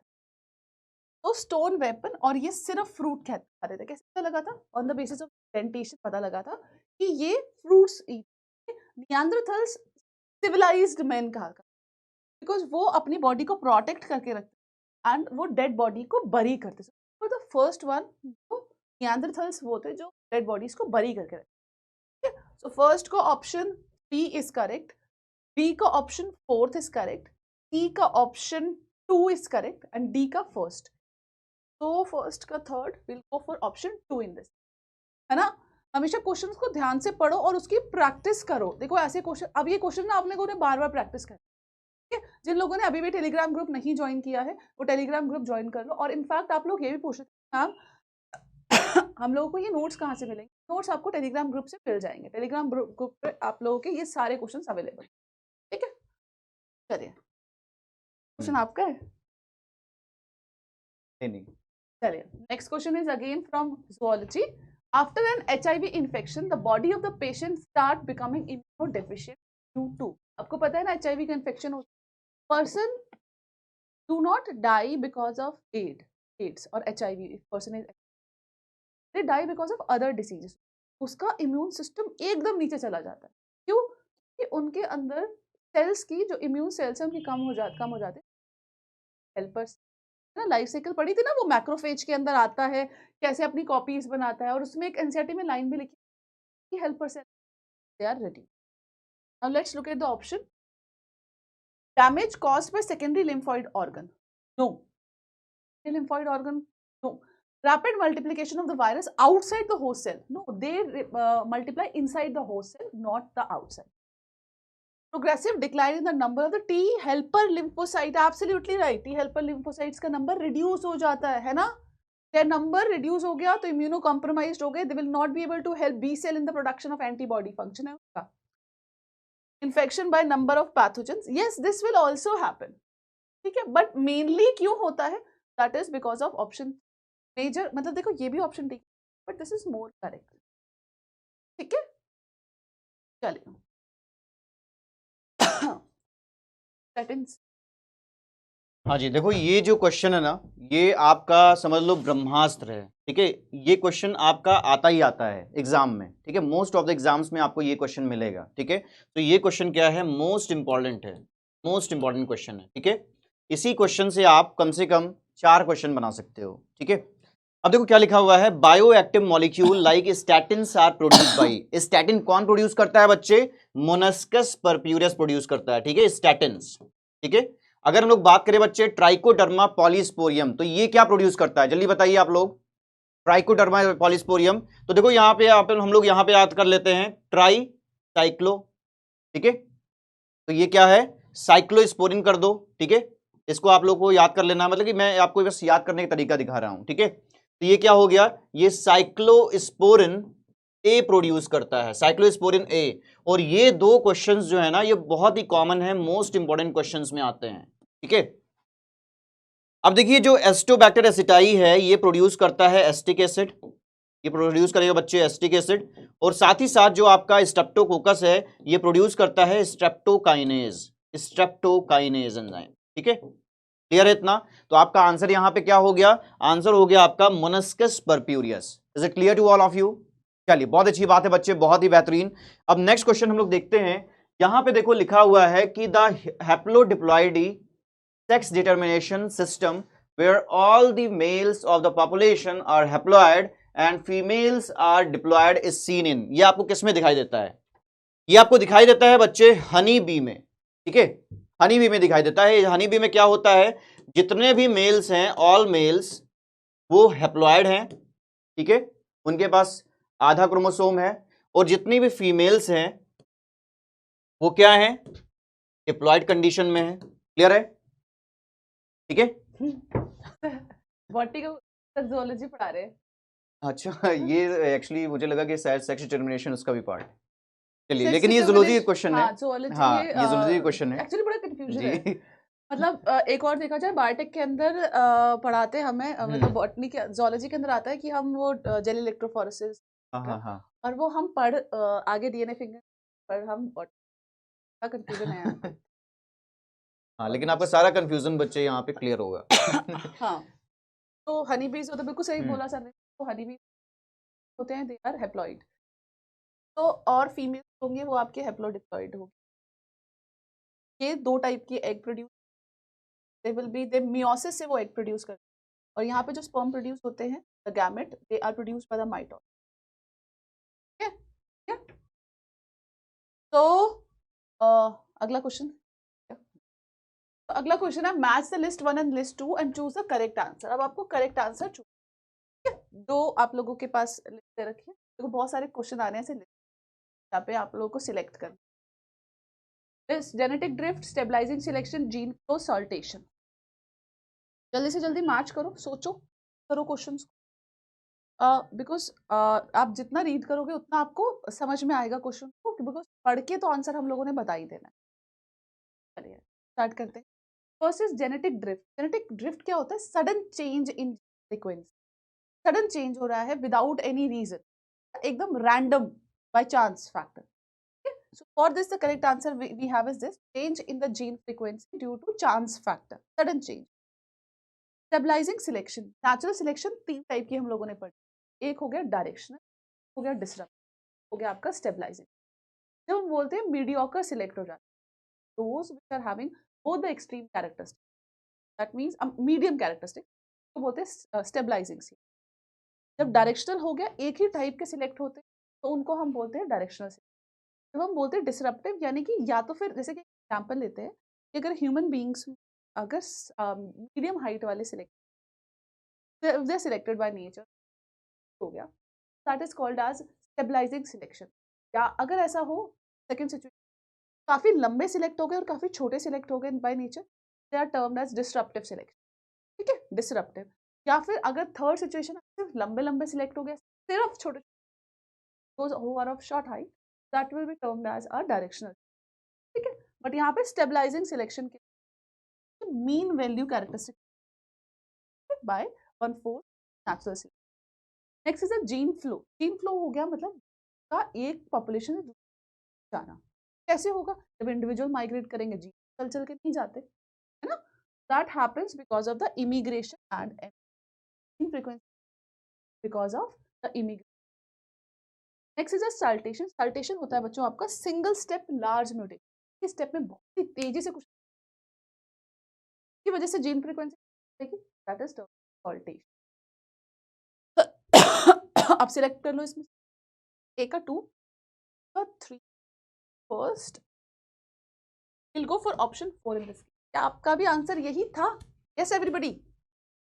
तो स्टोन वेपन, और ये सिर्फ फ्रूट खा रहे थे। कैसे पता लगा था? On the basis of dentition पता लगा था कि ये फ्रूट्स नियांडरथल्स सिविलाइज्ड मैन कहा, बिकॉज वो अपनी बॉडी को प्रोटेक्ट करके रखते एंड वो डेड बॉडी को बरी करते। तो द फर्स्ट वन जो नियांडरथल्स वो थे जो डेड बॉडीज को बरी करके रखते। सो फर्स्ट का option B is correct, B का option fourth is correct, C का option 2 is correct and D का फर्स्ट। तो फर्स्ट का third will go for option 2 in this, है ना। हमेशा क्वेश्चंस को ध्यान से पढ़ो और उसकी प्रैक्टिस करो। देखो ऐसे क्वेश्चन, अब ये क्वेश्चन ना आप लोगों ने बार बार प्रैक्टिस करना। जिन लोगों ने अभी भी टेलीग्राम ग्रुप नहीं ज्वाइन किया है वो टेलीग्राम ग्रुप ज्वाइन कर लो। और इनफैक्ट आप लोग ये भी पूछ रहे हैं मैम हम लोगों को ये नोट्स कहाँ से मिलेंगे? नोट्स आपको टेलीग्राम ग्रुप से मिल जाएंगे। टेलीग्राम ग्रुप पे आप लोगों के ये सारे क्वेश्चंस अवेलेबल, ठीक है। चलिए क्वेश्चन आपका है? नहीं। चलिए next question is again from zoology. After an HIV infection the body of the patient start becoming immunodeficient due to, आपको पता है ना HIV का इन्फेक्शन होता है, person do not die because of AIDS or HIV. If person is, they die because of other diseases. उसका immune system एकदम नीचे चला जाता है। क्यों? कि उनके अंदर सेल्स की जो इम्यून सेल्स है उनकी कम हो जाते। हेल्पर्स ना, लाइफ साइकिल पढ़ी थी ना, वो मैक्रोफेज के अंदर आता है, कैसे अपनी कॉपीज बनाता है, और उसमें एक एनसीईआरटी में लाइन भी लिखी कि helper cells they are ready. Now let's look at the option. Damage caused by secondary lymphoid organ, no. Lymphoid organ, no. Rapid multiplication of the virus outside the host cell, no. They multiply inside the host cell, not the outside. Progressive decline in the number of the T helper lymphocyte, absolutely right. T helper lymphocytes का number reduce हो जाता है ना? Their number reduce हो गया तो immunocompromised हो गए, they will not be able to help B cell in the production of antibody function है उसका। Infection by number of pathogens, yes this will also happen, ठीक है, but mainly क्यों होता है? That is because of option major, मतलब देखो ये भी ऑप्शन ठीक है, but this is more correct, ठीक है। चलिए सेटिंग्स, हाँ जी, देखो ये जो क्वेश्चन है ना, ये आपका समझ लो ब्रह्मास्त्र है, ठीक है। ये क्वेश्चन आपका आता ही आता है एग्जाम में, ठीक है। मोस्ट ऑफ द एग्जाम्स में आपको ये क्वेश्चन मिलेगा, ठीक है। तो ये क्वेश्चन क्या है? मोस्ट इंपॉर्टेंट है, मोस्ट इंपॉर्टेंट क्वेश्चन है, ठीक है। इसी क्वेश्चन से आप कम से कम 4 क्वेश्चन बना सकते हो, ठीक है। अब देखो क्या लिखा हुआ है, bioactive molecule like statins are produced by. Statin कौन प्रोड्यूस करता है बच्चे? मोलस्कस परप्यूरस प्रोड्यूस करता है, ठीक है, स्टैटिन्स, ठीक है। अगर हम लोग बात करें बच्चे ट्राइकोडर्मा पॉलीस्पोरियम, तो ये क्या प्रोड्यूस करता है? जल्दी बताइए आप लोग। ट्राइकोडर्मा पॉलीस्पोरियम, तो देखो यहाँ पे हम लोग यहाँ पे याद कर लेते हैं ट्राई साइक्लो, ठीक है। तो ये क्या है? साइक्लोस्पोरिन कर दो, ठीक है। इसको आप लोग को याद कर लेना, मतलब कि मैं आपको बस याद करने का तरीका दिखा रहा हूं, ठीक है। तो ये क्या हो गया? ये साइक्लोस्पोरिन ए प्रोड्यूस करता है, साइक्लोस्पोरिन ए। और ये 2 क्वेश्चंस जो है ना, ये बहुत ही कॉमन है, मोस्ट इंपॉर्टेंट क्वेश्चंस में आते हैं, ठीक है। अब देखिए जो एस्टोबैक्टर एसिटाई है, ये प्रोड्यूस करता है एस्टिक एसिड, ये प्रोड्यूस करेगा बच्चे एस्टिक एसिड। और साथ ही साथ जो आपका स्ट्रेप्टोकोकस है, ये प्रोड्यूस करता है स्ट्रेप्टोकाइनेज, स्ट्रेप्टोकाइनेज एंजाइम। ठीक है, क्लियर है इतना? तो आपका आंसर यहां पे क्या हो गया? आंसर हो गया आपका मोलस्कस परप्यूरियस। Is it clear to all of you? चलिए, बहुत अच्छी बात है बच्चे, बहुत ही बेहतरीन। अब नेक्स्ट क्वेश्चन हम लोग देखते हैं। यहां पे देखो लिखा हुआ है कि the haplodiploidy sex determination system where all the males of the population are haploid and females are diploid is seen in. ये आपको किस में दिखाई देता है? ये आपको दिखाई देता है बच्चे हनी बी में। ठीक है, हनी बी में दिखाई देता है। हनी बी में क्या होता है? जितने भी मेल्स हैं, ऑल मेल्स, वो हैप्लॉइड हैं। ठीक है, उनके पास आधा क्रोमोसोम है। और जितनी भी फीमेल्स हैं वो क्या है? डिप्लॉयड कंडीशन में है। क्लियर है? ठीक है। बॉटनी का जूलॉजी पढ़ा रहे हैं। अच्छा, ये एक्चुअली मुझे लगा कि शायद सेक्स डिटर्मिनेशन उसका भी पार्ट है। चलिए, Sex लेकिन ये जूलॉजी determination- क्वेश्चन है। हाँ, zoology हाँ, ये ये जूलॉजी क्वेश्चन है एक्चुअली बड़ा कंफ्यूजन है। जी। मतलब एक और देखा जाए बायोटेक के अंदर पढ़ाते हमें मतलब बॉटनी के जूलॉजी के अंदर आता है कि हम वो जेल इलेक्ट्रोफोरेसिस हाँ हाँ हाँ और वो हम पढ़ आगे डीएनए फिंगर पर हम का कंफ्यूजन है यहाँ। हाँ, लेकिन आपका सारा कंफ्यूजन बच्चे यहाँ पे क्लियर होगा। हाँ, तो हनी बीज तो बिल्कुल सही हम्म। बोला सर ने। तो हनी बीज होते हैं, दे आर हैप्लॉइड। तो और फीमेल होंगे वो आपके हैप्लोडिप्लॉइड होंगे। ये दो टाइप की egg produce, they will be they meiosis से वो एग प्रोड्यूस करते हैं। और यहाँ पे जो स्पर्म प्रोड्यूस होते हैं, the gamete, they are produced by the mitosis. ठीक है? तो अगला क्वेश्चन, तो अगला क्वेश्चन है match the list 1 and list 2 and choose the correct answer. अब आपको करेक्ट आंसर चूज, ठीक है? दो आप लोगों के पास लिस्ट दे रखी है, देखो बहुत सारे क्वेश्चन आने से यहाँ पे आप लोगों को सिलेक्ट करना। This genetic drift, stabilising selection, gene flow, saltation. जल्दी से जल्दी मैच करो, सोचो, करो क्वेश्चंस को। बिकॉज आप जितना रीड करोगे उतना आपको समझ में आएगा क्वेश्चन को, बिकॉज पढ़ के तो आंसर हम लोगों ने बता ही देना है। चलिए स्टार्ट करते हैं। First is genetic drift. Genetic drift क्या होता है? Sudden change in sequence. Sudden change हो रहा है विदाउट एनी रीजन, एकदम random, by chance factor. So for this, the correct answer we have is this: change in the gene frequency due to chance factor, sudden change. Stabilizing selection, natural selection तीन type की हम लोगों ने पढ़ी। एक हो गया डायरेक्शनल, हो गया डिसरप्ट, हो गया आपका स्टेबलाइजिंग। जब हम बोलते हैं मीडियोकर सिलेक्ट हो जाते हैं, those which are having both the extreme characteristics, that means medium characteristic, तो बोलते हैं स्टेबलाइजिंग। जब डायरेक्शनल हो गया, एक ही टाइप के सिलेक्ट होते हैं, तो उनको हम बोलते हैं डायरेक्शनल। जब हम बोलते हैं डिसरप्टिव, यानी कि या तो फिर जैसे कि एग्जांपल लेते हैं कि अगर ह्यूमन बीइंग्स अगर मीडियम हाइट वाले दे सिलेक्टेड बाय नेचर हो गया, that is called as stabilising selection. या अगर ऐसा हो सेकंड सिचुएशन, काफी लंबे सिलेक्ट हो गए और काफी छोटे सिलेक्ट हो गए by nature, they are termed as disruptive selection. ठीक है, डिसरप्टिव। या फिर अगर थर्ड सिचुएशन सिर्फ लंबे लंबे सिलेक्ट हो गए, सिर्फ छोटे who are of short height, that will be termed as a directional। ठीक है, बट यहाँ पे स्टेबलाइजिंग सिलेक्शन के mean value characteristic by 1/4 natural selection. Next is a gene flow. Gene flow हो गया मतलब का एक पॉपुलेशन से जाना। कैसे होगा? जब इंडिविजुअल माइग्रेट करेंगे, जीन चल चल के नहीं जाते, है ना? That happens because of the immigration and frequency because of the immigration. Next is अ सल्टेशन। सल्टेशन होता है बच्चों आपका सिंगल स्टेप लार्ज म्यूटेशन। इस स्टेप में बहुत ही तेजी से कुछ की वजह से जीन फ्रीक्वेंसी, दैट इज सल्टेशन। आप सिलेक्ट कर लो इसमें ए का 2 का 3। First will go for option 4 in this. क्या आपका भी आंसर यही था? Yes everybody,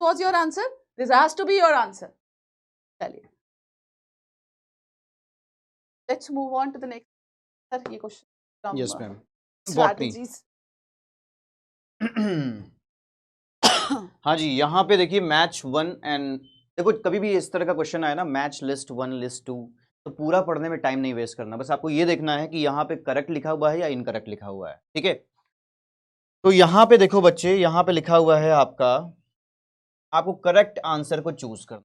what your answer? This has to be your answer. चलिए let's move on to the next. Sir ये क्वेश्चन यस मैम, स्ट्रैटेजीज। हाँ जी, यहाँ पे देखिए मैच 1 एंड देखो, कभी भी इस तरह का क्वेश्चन आए ना, मैच लिस्ट 1 लिस्ट 2, तो पूरा पढ़ने में टाइम नहीं वेस्ट करना, बस आपको ये देखना है कि यहाँ पे करेक्ट लिखा हुआ है या इनकरेक्ट लिखा हुआ है। ठीक है, तो यहाँ पे देखो बच्चे, यहाँ पे लिखा हुआ है आपका, आपको करेक्ट आंसर को चूज करना।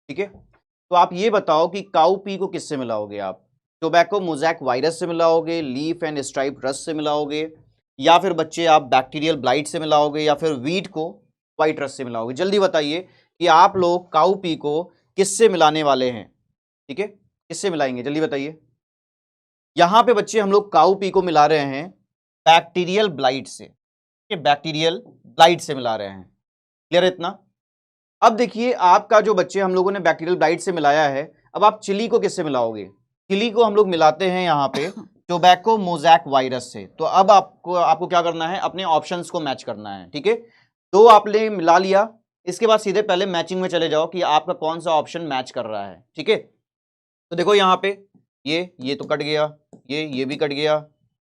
ठीक है, तो आप ये बताओ कि काउ पी को किससे मिलाओगे आप? टोबैको मोज़ैक वायरस से मिलाओगे, लीफ एंड स्ट्राइप रस्ट से मिलाओगे, या फिर बच्चे आप बैक्टीरियल ब्लाइट से मिलाओगे या फिर वीट को व्हाइट रस्ट से मिलाओगे? जल्दी बताइए कि आप लोग काउ पी को किससे मिलाने वाले हैं? ठीक है, किससे मिलाएंगे? जल्दी बताइए। यहां पे बच्चे हम लोग काउ पी को मिला रहे हैं बैक्टीरियल ब्लाइट से, बैक्टीरियल ब्लाइट से मिला रहे हैं। क्लियर है इतना? अब देखिए आपका जो बच्चे हम लोगों ने बैक्टीरियल ब्लाइट से मिलाया है, अब आप चिली को किससे मिलाओगे? चिली को हम लोग मिलाते हैं यहाँ पे टोबैको मोजैक वायरस से। तो अब आपको क्या करना है? अपने ऑप्शंस को मैच करना है। ठीक है, दो आपने मिला लिया, इसके बाद सीधे पहले मैचिंग में चले जाओ कि आपका कौन सा ऑप्शन मैच कर रहा है। ठीक है, तो देखो यहाँ पे ये तो कट गया, ये भी कट गया,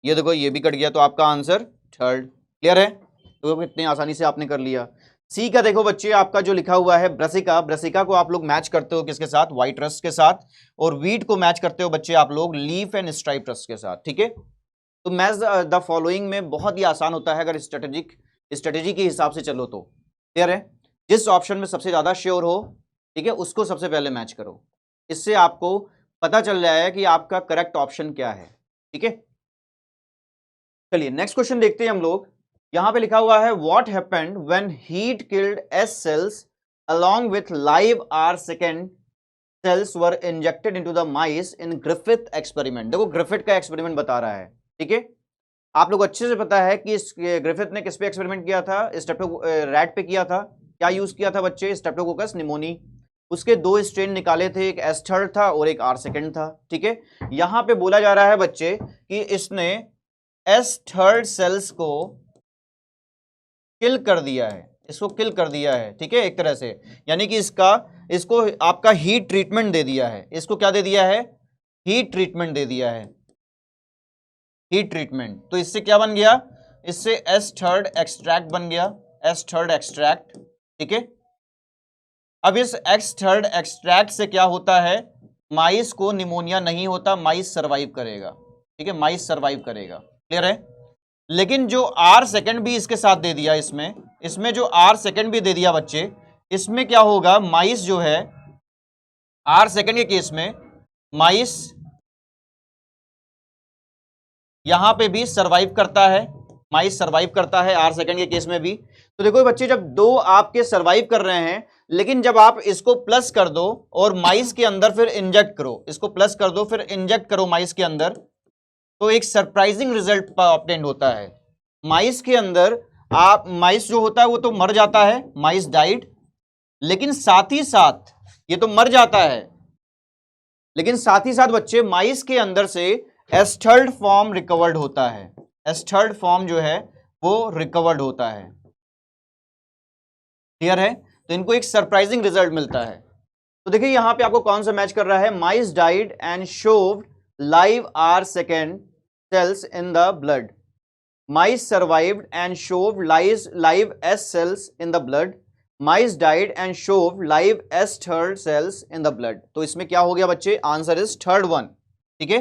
ये देखो ये भी कट गया, तो आपका आंसर थर्ड। क्लियर है? तो इतनी आसानी से आपने कर लिया। सी का देखो बच्चे आपका जो लिखा हुआ है ब्रासिका, ब्रासिका को आप लोग मैच करते हो किसके साथ? व्हाइट रस्ट के साथ। और वीट को मैच करते हो बच्चे आप लोग लीफ एंड स्ट्राइप रस्ट के साथ। ठीक है, तो मैच द फॉलोइंग में बहुत ही आसान होता है अगर स्ट्रेटेजी के हिसाब से चलो तो। क्लियर है? जिस ऑप्शन में सबसे ज्यादा श्योर हो, ठीक है, उसको सबसे पहले मैच करो। इससे आपको पता चल जाएगा कि आपका करेक्ट ऑप्शन क्या है। ठीक है, चलिए नेक्स्ट क्वेश्चन देखते हैं हम लोग। यहां पे लिखा हुआ है what happened when heat killed S cells along with live R second cells were injected into the mice in Griffith experiment. देखो ग्रिफिथ का एक्सपेरिमेंट बता रहा है। ठीक है, आप लोग अच्छे से पता है कि ग्रिफिथ ने किस पे एक्सपेरिमेंट किया था? रैट पे किया था। क्या यूज किया था बच्चे? Streptococcus pneumoniae. उसके दो स्ट्रेन निकाले थे, एक एस थर्ड था और एक आर सेकेंड था। ठीक है, यहां पे बोला जा रहा है बच्चे कि इसने एस थर्ड सेल्स को किल कर दिया है, इसको किल कर दिया है। ठीक है, एक तरह से यानी कि इसको आपका हीट ट्रीटमेंट दे दिया है। इसको क्या दे दिया है? हीट ट्रीटमेंट दे दिया है, हीट ट्रीटमेंट। तो इससे क्या बन गया? इससे एस थर्ड एक्सट्रैक्ट बन गया, एस थर्ड एक्सट्रैक्ट। ठीक है, अब इस एक्स थर्ड एक्सट्रैक्ट से क्या होता है? माइस को निमोनिया नहीं होता, माइस सर्वाइव करेगा। ठीक है, माइस सर्वाइव करेगा। क्लियर है? लेकिन जो आर सेकेंड भी इसके साथ दे दिया, इसमें जो आर सेकेंड भी दे दिया बच्चे, इसमें क्या होगा? माइस जो है आर सेकेंड के केस में माइस यहां पे भी सर्वाइव करता है, माइस सर्वाइव करता है आर सेकेंड के केस में भी। तो देखो बच्चे जब दो आपके सर्वाइव कर रहे हैं, लेकिन जब आप इसको प्लस कर दो और माइस के अंदर फिर इंजेक्ट करो, इसको प्लस कर दो फिर इंजेक्ट करो माइस के अंदर, तो एक सरप्राइजिंग रिजल्ट ऑब्टेन्ड होता है। माइस के अंदर माइस जो होता है वो तो मर जाता है, माइस डाइड, लेकिन साथ ही साथ ये तो मर जाता है, लेकिन साथ ही साथ बच्चे माइस के अंदर से एस्थर्ड फॉर्म रिकवर्ड होता है। एस्थर्ड फॉर्म जो है वो रिकवर्ड होता है। क्लियर है? तो इनको एक सरप्राइजिंग रिजल्ट मिलता है। तो देखिए यहां पे आपको कौन सा मैच कर रहा है? Mice died and showed live R second cells in the blood. Mice survived and showed live S cells in the blood. Mice died and showed live S third cells in the blood. तो इसमें क्या हो गया बच्चे? Answer is third one. ठीक है,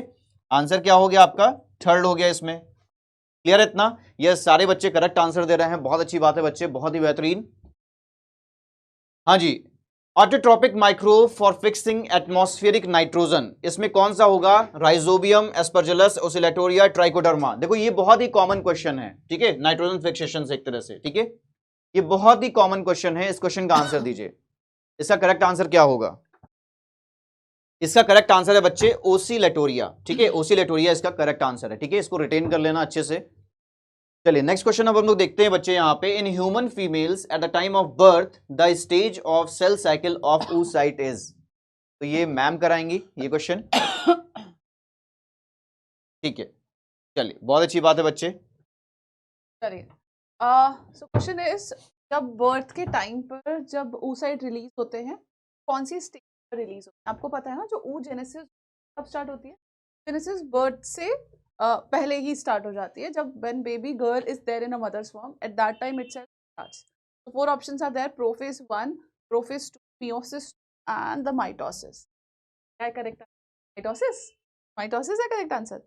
answer क्या हो गया आपका? थर्ड हो गया इसमें। क्लियर है इतना? ये सारे बच्चे करेक्ट आंसर दे रहे हैं, बहुत अच्छी बात है बच्चे, बहुत ही बेहतरीन। हाँ जी, autotrophic micro for fixing atmospheric nitrogen, इसमें कौन सा होगा? Rhizobium, aspergillus, oscillatoria, trichoderma. देखो ये बहुत ही कॉमन क्वेश्चन है। ठीक है, नाइट्रोजन फिक्सेशन से एक तरह से। ठीक है, ये बहुत ही कॉमन क्वेश्चन है, इस क्वेश्चन का आंसर दीजिए। इसका करेक्ट आंसर क्या होगा? इसका करेक्ट आंसर है बच्चे ओसिलेटोरिया। ठीक है, ओसिलेटोरिया इसका करेक्ट आंसर है। ठीक है, इसको रिटेन कर लेना अच्छे से। चलिए नेक्स्ट क्वेश्चन अब हम लोग देखते हैं बच्चे यहाँ पे। In human females at the time of birth the stage of cell cycle of oocyte is. तो ये मैम कराएंगी ये क्वेश्चन। ठीक है, चलिए बहुत अच्छी बात है बच्चे। चलिए सो क्वेश्चन इज, जब बर्थ के टाइम पर जब oocyte रिलीज होते हैं, कौन सी स्टेज पर रिलीज होते हैं? आपको पता है ना, जो oogenesis कब स्टार्ट होती है? जेनेसिस बर्थ से पहले ही स्टार्ट हो जाती है, जब when baby girl is there in a mother's form, at that time itself starts. So four options are there: prophase 1, prophase 2, meiosis and the mitosis. क्या है करेक्ट? माइटोसिस, माइटोसिस है correct answer.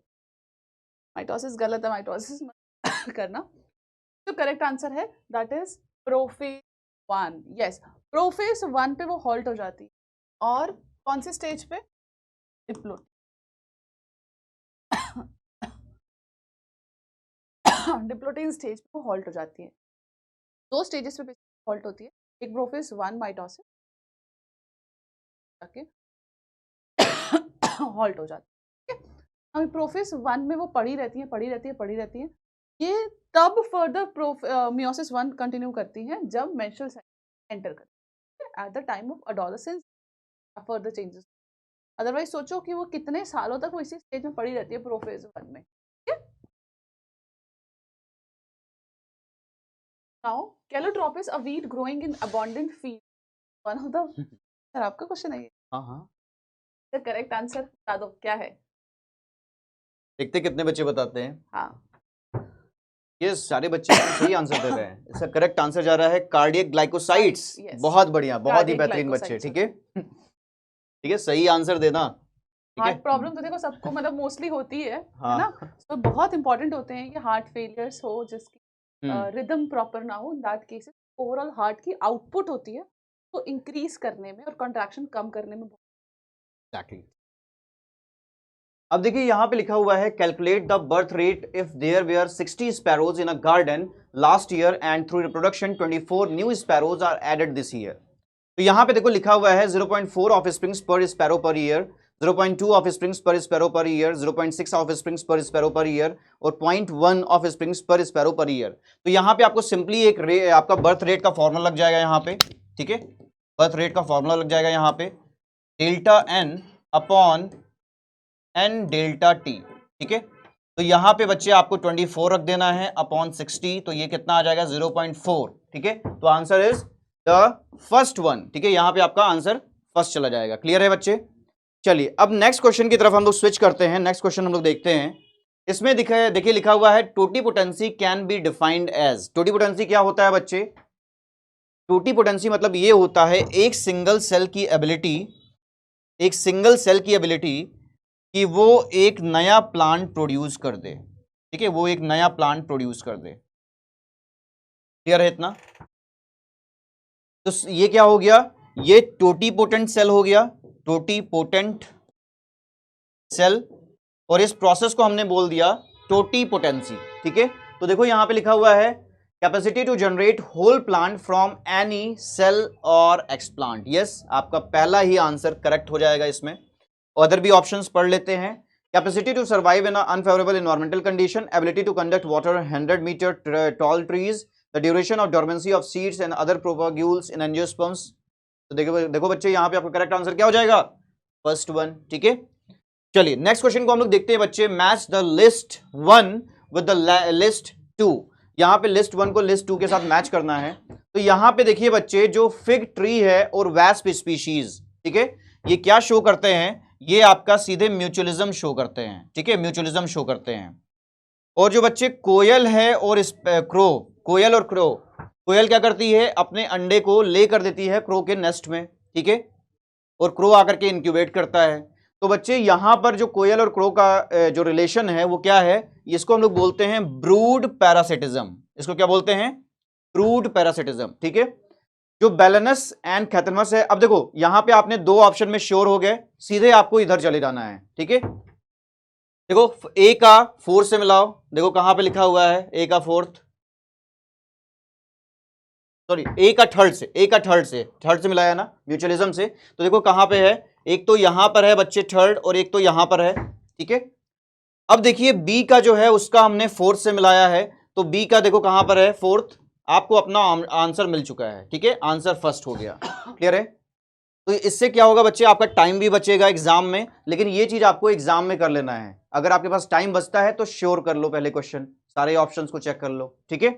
Mitosis गलत है, mitosis मत करना। जो correct answer है that is prophase 1। Yes, prophase 1 पे वो हॉल्ट हो जाती है, और कौन से स्टेज पे? डिप्लोट। डिप्लोटेन स्टेज पे हॉल्ट हो जाती है। दो स्टेजेस पे हॉल्ट होती है, एक प्रोफेज 1 माइटोसिस जाके हॉल्ट हो जाती है। अब प्रोफेज 1 में वो पड़ी रहती है। ये तब फर्दर मियोसिस 1 कंटिन्यू करती हैं जब मेंस्ट्रुअल साइकिल एंटर करती है eight the time of adolescence further changes. Otherwise सोचो कि वो कितने सालों तक वो इसी स्टेज में पड़ी रहती है प्रोफेज 1 में। Now Calotropis a wheat growing in abundant field, one of the sir आपका क्वेश्चन है ये। हाँ सर करेक्ट आंसर बता दो क्या है। देखते कितने बच्चे बताते हैं। हाँ ये सारे बच्चे सही आंसर दे रहे हैं। इसका करेक्ट आंसर जा रहा है कार्डियक ग्लाइकोसाइड्स। Yes. बहुत बढ़िया, बहुत ही Cardiac बेहतरीन बच्चे। glycosides ठीक है ठीक है, सही आंसर देना। ठीक है, हार्ट प्रॉब्लम तो देखो सबको मतलब मोस्टली होती है हाँ ना, तो बहुत इंपॉर्टेंट होते हैं कि हार्ट फेलियर्स हो जिसकी रिदम प्रॉपर ना हो, in that cases overall heart की आउटपुट होती है तो इंक्रीज करने में और कंट्रैक्शन कम करने में Exactly. अब देखिए यहाँ पे लिखा हुआ है calculate the birth rate if there were 60 sparrows in a garden last year and through reproduction 24 new sparrows are added this year. तो यहाँ पे देखो लिखा हुआ है 0.4 offsprings per sparrow per year, 0.2 offsprings per sparrow per year, 0.6 offsprings per sparrow per year और 0.1 offsprings per sparrow per year. तो यहाँ पे आपको सिंपली एक आपका बर्थ रेट का फॉर्मूला लग जाएगा यहाँ पे। ठीक है, बर्थ रेट का फॉर्मूला लग जाएगा यहाँ पे delta n upon n delta t. ठीक है, तो यहाँ पे बच्चे आपको 24 रख देना है अपॉन 60, तो ये कितना आ जाएगा 0.4। ठीक है, तो answer is the first one. ठीक है, यहाँ पे आपका आंसर फर्स्ट चला जाएगा। क्लियर है बच्चे? चलिए अब नेक्स्ट क्वेश्चन की तरफ हम लोग स्विच करते हैं। नेक्स्ट क्वेश्चन हम लोग देखते हैं। इसमें देखिए लिखा हुआ है totipotency can be defined as. Totipotency क्या होता है बच्चे? टोटीपोटेंसी मतलब ये होता है एक सिंगल सेल की एबिलिटी कि वो एक नया प्लांट प्रोड्यूस कर दे। ठीक है, वो एक नया प्लांट प्रोड्यूस कर दे। क्लियर है इतना? तो ये क्या हो गया? ये टोटीपोटेंट सेल हो गया, टोटीपोटेंट सेल, और इस प्रोसेस को हमने बोल दिया टोटीपोटेंसी। ठीक है, तो देखो यहां पे लिखा हुआ है capacity to generate whole plant from any cell और एक्सप्लांट। यस, आपका पहला ही आंसर करेक्ट हो जाएगा इसमें। अदर भी ऑप्शंस पढ़ लेते हैं। Capacity to survive in unfavourable environmental condition, ability to conduct water 100 metre tall trees, the duration of dormancy of seeds and other propagules in angiosperms. तो देखो बच्चे यहाँ पे आपका करेक्ट आंसर क्या हो जाएगा? First one. ठीक है, चलिए नेक्स्ट क्वेश्चन को हम लोग देखते हैं बच्चे। Match the list 1 with the list 2। यहाँ पे लिस्ट 1 को लिस्ट 2 के साथ मैच करना है। तो यहाँ पे देखिए बच्चे, जो फिग ट्री है और वैस्प स्पीशीज, ठीक है, ये क्या शो करते हैं? ये आपका सीधे म्यूचुअलिज्म शो करते हैं। ठीक है, म्यूचुअलिज्म शो करते हैं। और जो बच्चे कोयल है और क्रो, कोयल और क्रो, कोयल क्या करती है? अपने अंडे को ले कर देती है क्रो के नेस्ट में। ठीक है, और क्रो आकर के इंक्यूबेट करता है। तो बच्चे यहां पर जो कोयल और क्रो का जो रिलेशन है वो क्या है? इसको हम लोग बोलते हैं ब्रूड पैरासिटिज्म। इसको क्या बोलते हैं? Brood parasitism. ठीक है, जो बैलेनस एंड खैथनमस है। अब देखो यहां पे आपने दो ऑप्शन में श्योर हो गए, सीधे आपको इधर चले जाना है। ठीक है, देखो ए का फोर्थ से मिलाओ। देखो कहां पे लिखा हुआ है ए का फोर्थ, सॉरी ए का थर्ड से मिलाया ना म्यूचुअलिज्म से। तो देखो कहां पे है, एक तो यहां पर है बच्चे थर्ड और एक तो यहां पर है। ठीक है, अब देखिए बी का जो है उसका हमने फोर्थ से मिलाया है, तो बी का देखो कहां पर है फोर्थ। आपको अपना आंसर मिल चुका है। ठीक है, आंसर फर्स्ट हो गया। क्लियर है? तो इससे क्या होगा बच्चे, आपका टाइम भी बचेगा एग्जाम में, लेकिन ये चीज आपको एग्जाम में कर लेना है। अगर आपके पास टाइम बचता है तो श्योर कर लो पहले क्वेश्चन, सारे ऑप्शंस को चेक कर लो। ठीक है,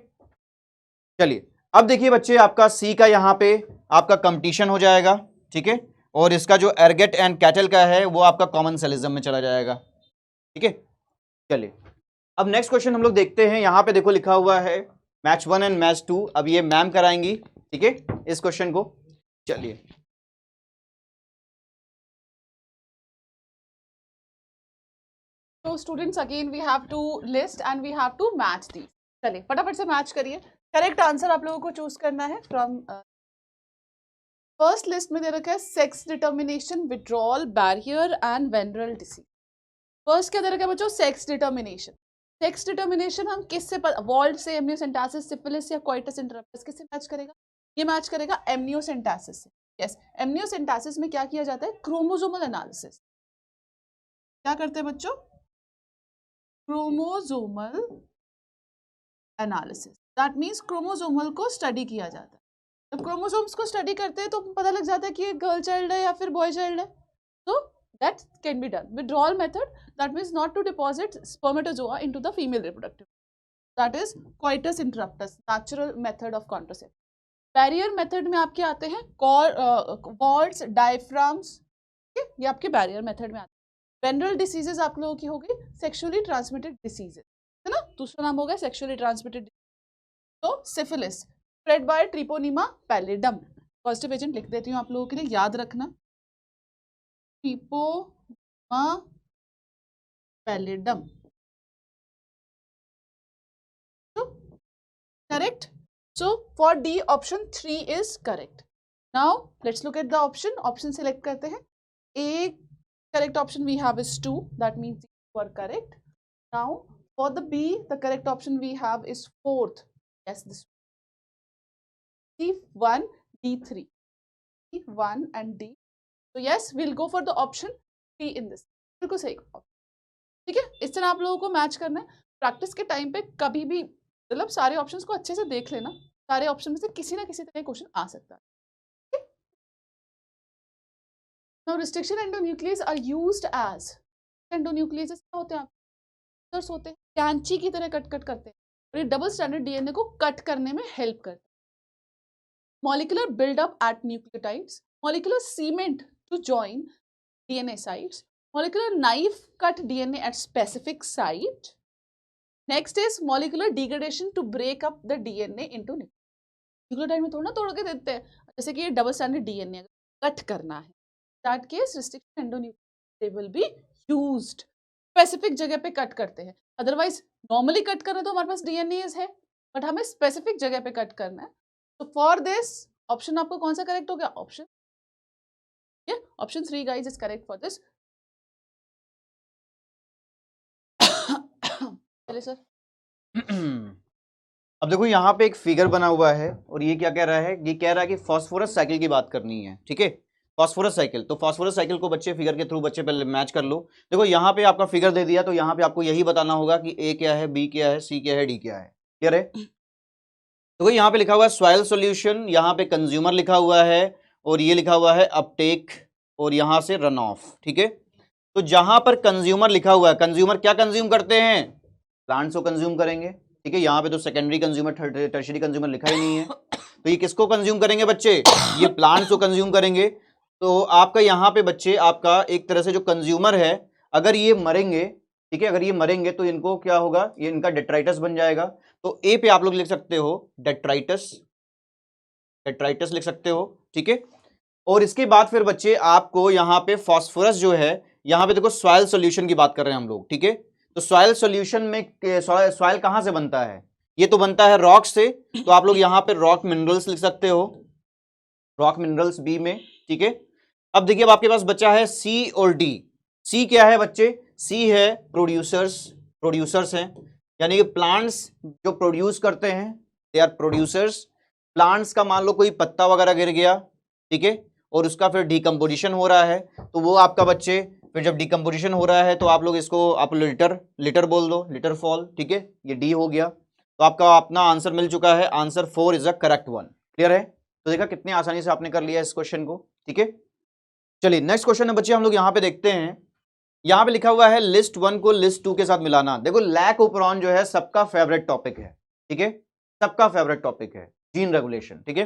चलिए अब देखिए बच्चे, आपका सी का यहां पे आपका कंपटीशन हो जाएगा। ठीक है, और इसका जो एरगेट एंड कैटल का है वो आपका कॉमन सेलिज्म में चला जाएगा। ठीक है, चलिए अब नेक्स्ट क्वेश्चन हम लोग देखते हैं। यहां पे देखो लिखा हुआ है मैच 1 एंड मैच 2। अब ये मैम कराएंगी। ठीक है, इस क्वेश्चन को। चलिए तो students again we have to list and we have to match the. चलिए फटाफट से मैच करिए। करेक्ट आंसर आप लोगों को चूज करना है फ्रॉम फर्स्ट लिस्ट में दे रखा है sex determination, withdrawal, barrier and venereal disease. First क्या दे रखा है बच्चों? Sex determination. सेक्स डिटर्मिनेशन हम किससे, वॉल्ड से, एमनियोसेंटासिस, सिफिलिस या कोइटस इंटररप्टस, किससे मैच करेगा? ये मैच करेगा एमनियोसेंटासिस से। यस, एमनियोसेंटासिस में क्या किया जाता है? Chromosomal analysis. क्या करते हैं बच्चों? Chromosomal analysis. That means chromosomal को स्टडी किया जाता है। जब क्रोमोसोम्स को स्टडी करते हैं तो पता लग जाता है कि ये गर्ल चाइल्ड है या फिर बॉय चाइल्ड है। तो that can be done. Withdrawal method, that means not to deposit spermatozoa into the female reproductive. That is coitus interruptus, natural method of contraception. Barrier method में आपके आते हैं warts, diaphragms, ये आपके barrier method में आते हैं। Venereal diseases आप लोगों की हो गई sexually transmitted diseases, है ना? दूसरा नाम होगा sexually transmitted disease। तो syphilis spread by Treponema pallidum। Positive agent लिख देती हूँ आप लोगों के लिए, याद रखना। Treponema pallidum. So, correct. So, for D, option 3 is correct. Now, let's look at the option. Option select करते हैं. A correct option we have is 2. That means you are correct. Now, for the B, the correct option we have is 4th. Yes, this D1, D3. D1 and D. So yes, we'll go for the option 3 in this. बिल्कुल सही, ठीक है। इस तरह आप लोगों को match करना है। प्रैक्टिस के टाइम पे कभी भी मतलब सारे ऑप्शंस को अच्छे से देख लेना, सारे ऑप्शन में से किसी ना किसी तरह क्वेश्चन आ सकता है। Now restriction endonuclease are used as, endonucleases क्या होते हैं? आप होते हैं, कैंची की तरह कट करते हैं और ये डबल स्टैंडर्ड डीएनए को कट करने में हेल्प करते हैं। Molecular build up at nucleotides, molecular cement to join DNA sites, molecular knife cut DNA at specific site. Next is molecular degradation to break up the DNA into nucleotide में थोड़ा तोड़ के देते हैं, जैसे कि ये डबल स्टैंडर्ड डीएनए कट करना है, that case restriction endonuclease they will be used, specific जगह पे कट करते हैं। अदरवाइज नॉर्मली कट कर रहे तो हमारे पास डीएनए है, बट हमें स्पेसिफिक जगह पे कट करना है। तो फॉर दिस ऑप्शन आपको कौन सा करेक्ट हो गया? Option Option 3 guys is correct for this. चलिए सर। अब देखो यहाँ पे एक फिगर बना हुआ है और ये क्या कह रहा है? ये कह रहा है कि फास्फोरस साइकिल की बात करनी है, ठीक है। फास्फोरस साइकिल, तो फास्फोरस साइकिल को बच्चे फिगर के थ्रू बच्चे पहले मैच कर लो। देखो यहाँ पे आपका फिगर दे दिया, तो यहाँ पे आपको यही बताना होगा कि ए क्या है, बी क्या है, सी क्या है, डी क्या है। क्लियर है? तो यहाँ पे लिखा हुआ है सॉइल सॉल्यूशन, यहाँ पे कंज्यूमर लिखा हुआ है और ये लिखा हुआ है अपटेक और यहाँ से रन ऑफ, ठीक है। तो जहां पर कंज्यूमर लिखा हुआ है, कंज्यूमर क्या कंज्यूम करते हैं? प्लांट्स को कंज्यूम करेंगे, ठीक है। यहाँ पे तो सेकेंडरी कंज्यूमर, टर्शियरी कंज्यूमर लिखा ही नहीं है, तो ये किसको कंज्यूम करेंगे बच्चे? ये प्लांट्स को कंज्यूम करेंगे। तो आपका यहाँ पे बच्चे आपका एक तरह से जो कंज्यूमर है, अगर ये मरेंगे, ठीक है, अगर ये मरेंगे तो इनको क्या होगा? ये इनका डेट्राइटस बन जाएगा। तो ए पे आप लोग लिख सकते हो डेट्राइटस, डेट्राइटस लिख सकते हो, ठीक है। और इसके बाद फिर बच्चे आपको यहाँ पे फास्फोरस जो है, यहाँ पे देखो सॉइल सॉल्यूशन की बात कर रहे हैं हम लोग, ठीक है। तो सॉइल सॉल्यूशन में सॉइल कहाँ से बनता है? ये तो बनता है रॉक से, तो आप लोग यहाँ पे रॉक मिनरल्स लिख सकते हो, रॉक मिनरल्स बी में, ठीक है। अब देखिए अब आपके पास बच्चा है सी और डी। सी क्या है बच्चे? सी है प्रोड्यूसर्स, प्रोड्यूसर्स हैं, यानी कि प्लांट्स जो प्रोड्यूस करते हैं, दे आर प्रोड्यूसर्स। प्लांट्स का मान लो कोई पत्ता वगैरह गिर गया, ठीक है, और उसका फिर डिकम्पोजिशन हो रहा है, तो वो आपका बच्चे फिर जब डिकम्पोजिशन हो रहा है तो आप लोग इसको आप लिटर बोल दो, लिटर फॉल, ठीक है। ये डी हो गया, तो आपका अपना आंसर मिल चुका है, answer 4 is a correct one. Clear है? तो देखा कितनी आसानी से आपने कर लिया इस क्वेश्चन को, ठीक है। चलिए नेक्स्ट क्वेश्चन है बच्चे, हम लोग यहाँ पे देखते हैं। यहाँ पे लिखा हुआ है लिस्ट 1 को लिस्ट 2 के साथ मिलाना। देखो लैक ओपरॉन जो है सबका फेवरेट टॉपिक है, ठीक है, सबका फेवरेट टॉपिक है, जीन रेगुलेशन, ठीक है।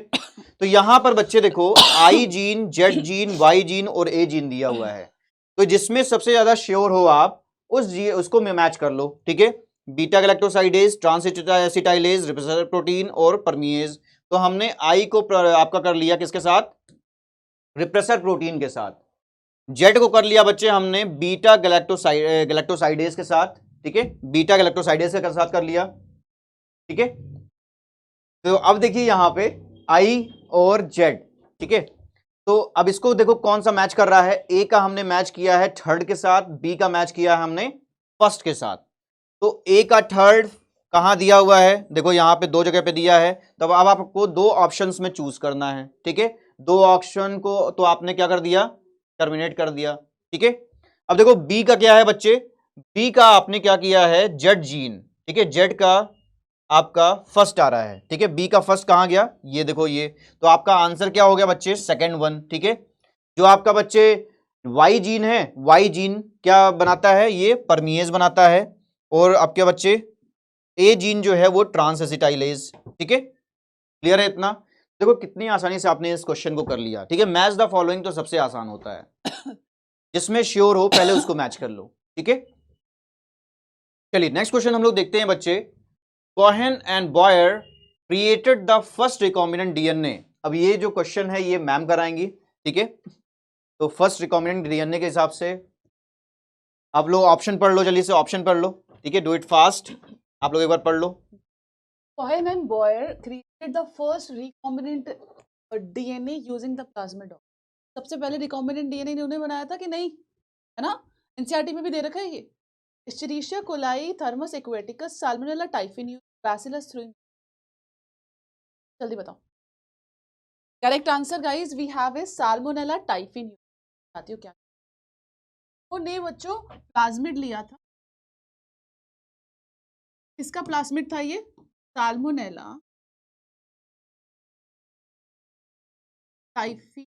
तो यहां पर बच्चे देखो I gene, Z gene, Y gene और ए जीन दिया हुआ है, तो जिसमें सबसे ज्यादा श्योर हो आप उसको मैच कर लो, ठीक है। Beta galactosidase, transacetylase, repressor protein और परमिएज। तो हमने आई को आपका कर लिया किसके साथ? रिप्रेसर प्रोटीन के साथ। जेड को कर लिया बच्चे हमने बीटा गैलेक्टोसाइडेज के साथ, ठीक है, बीटा गैलेक्टोसाइडेज के साथ कर लिया, ठीक है। तो अब देखिए यहां पे आई और जेड, ठीक है। तो अब इसको देखो कौन सा मैच कर रहा है। ए का हमने मैच किया है थर्ड के साथ, बी का मैच किया है हमने फर्स्ट के साथ। तो ए का थर्ड कहां दिया हुआ है, देखो यहां पे दो जगह पे दिया है, तब अब आपको दो ऑप्शंस में चूज करना है, ठीक है। दो ऑप्शन को तो आपने क्या कर दिया, टर्मिनेट कर दिया, ठीक है। अब देखो बी का क्या है बच्चे, बी का आपने क्या किया है, जेड जीन, ठीक है, जेड का आपका फर्स्ट आ रहा है, ठीक है। बी का फर्स्ट कहां गया, ये देखो ये, तो आपका आंसर क्या हो गया बच्चे, सेकंड वन, ठीक है। जो आपका बच्चे वाई जीन है, वाई जीन क्या बनाता है, ये परमिएज बनाता है, और आपके बच्चे ए जीन जो है वो ट्रांस एसिटाइलेज, ठीक है। क्लियर है इतना, देखो कितनी आसानी से आपने इस क्वेश्चन को कर लिया, ठीक है। मैच द फॉलोइंग तो सबसे आसान होता है, जिसमें श्योर हो पहले उसको मैच कर लो, ठीक है। चलिए नेक्स्ट क्वेश्चन हम लोग देखते हैं बच्चे, Cohen and Boyer created the first recombinant DNA. अब ये जो क्वेश्चन है ये मैम कराएंगी, ठीक है। तो फर्स्ट रिकॉम्बिनेंट डीएनए के हिसाब से आप लोग ऑप्शन पढ़ लो, जल्दी से ऑप्शन पढ़ लो, ठीक है, डू इट फास्ट, आप लोग एक बार पढ़ लो। Cohen and Boyer created the first recombinant DNA using the plasmid. सबसे पहले रिकॉम्बिनेंट डीएनए इन्होंने बनाया था कि नहीं, है ना, एनसीईआरटी में भी दे रखा है ये। Escherichia coli, Thermus aquaticus, Salmonella typhimurium, Bacillus thuringiensis. जल्दी बताओ। Correct answer guys we have is Salmonella typhimurium. बताती हूँ क्या ने बच्चों प्लाज्मिड लिया था, किसका प्लाज्मिड था ये, साल्मोनेला टाइफी।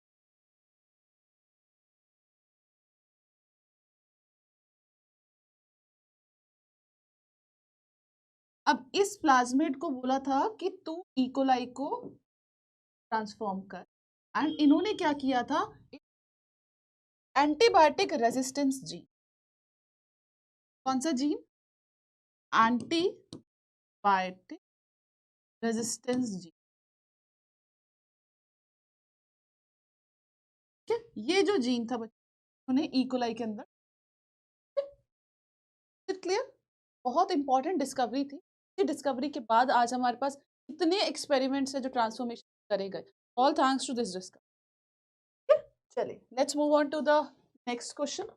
अब इस प्लाज्मिड को बोला था कि तू इकोलाई को ट्रांसफॉर्म कर, एंड इन्होंने क्या किया था, एंटीबायोटिक रेजिस्टेंस जीन। कौन सा जीन, एंटीबायोटिक रेजिस्टेंस जीन, ठीक है। ये जो जीन था बच्चों उन्हें इकोलाई के अंदर, क्लियर, बहुत इंपॉर्टेंट डिस्कवरी थी। इस डिस्कवरी के बाद आज हमारे पास इतने एक्सपेरिमेंट्स है जो ट्रांसफॉर्मेशन करे गए, all thanks to this discovery. चलिए let's move on to the next question.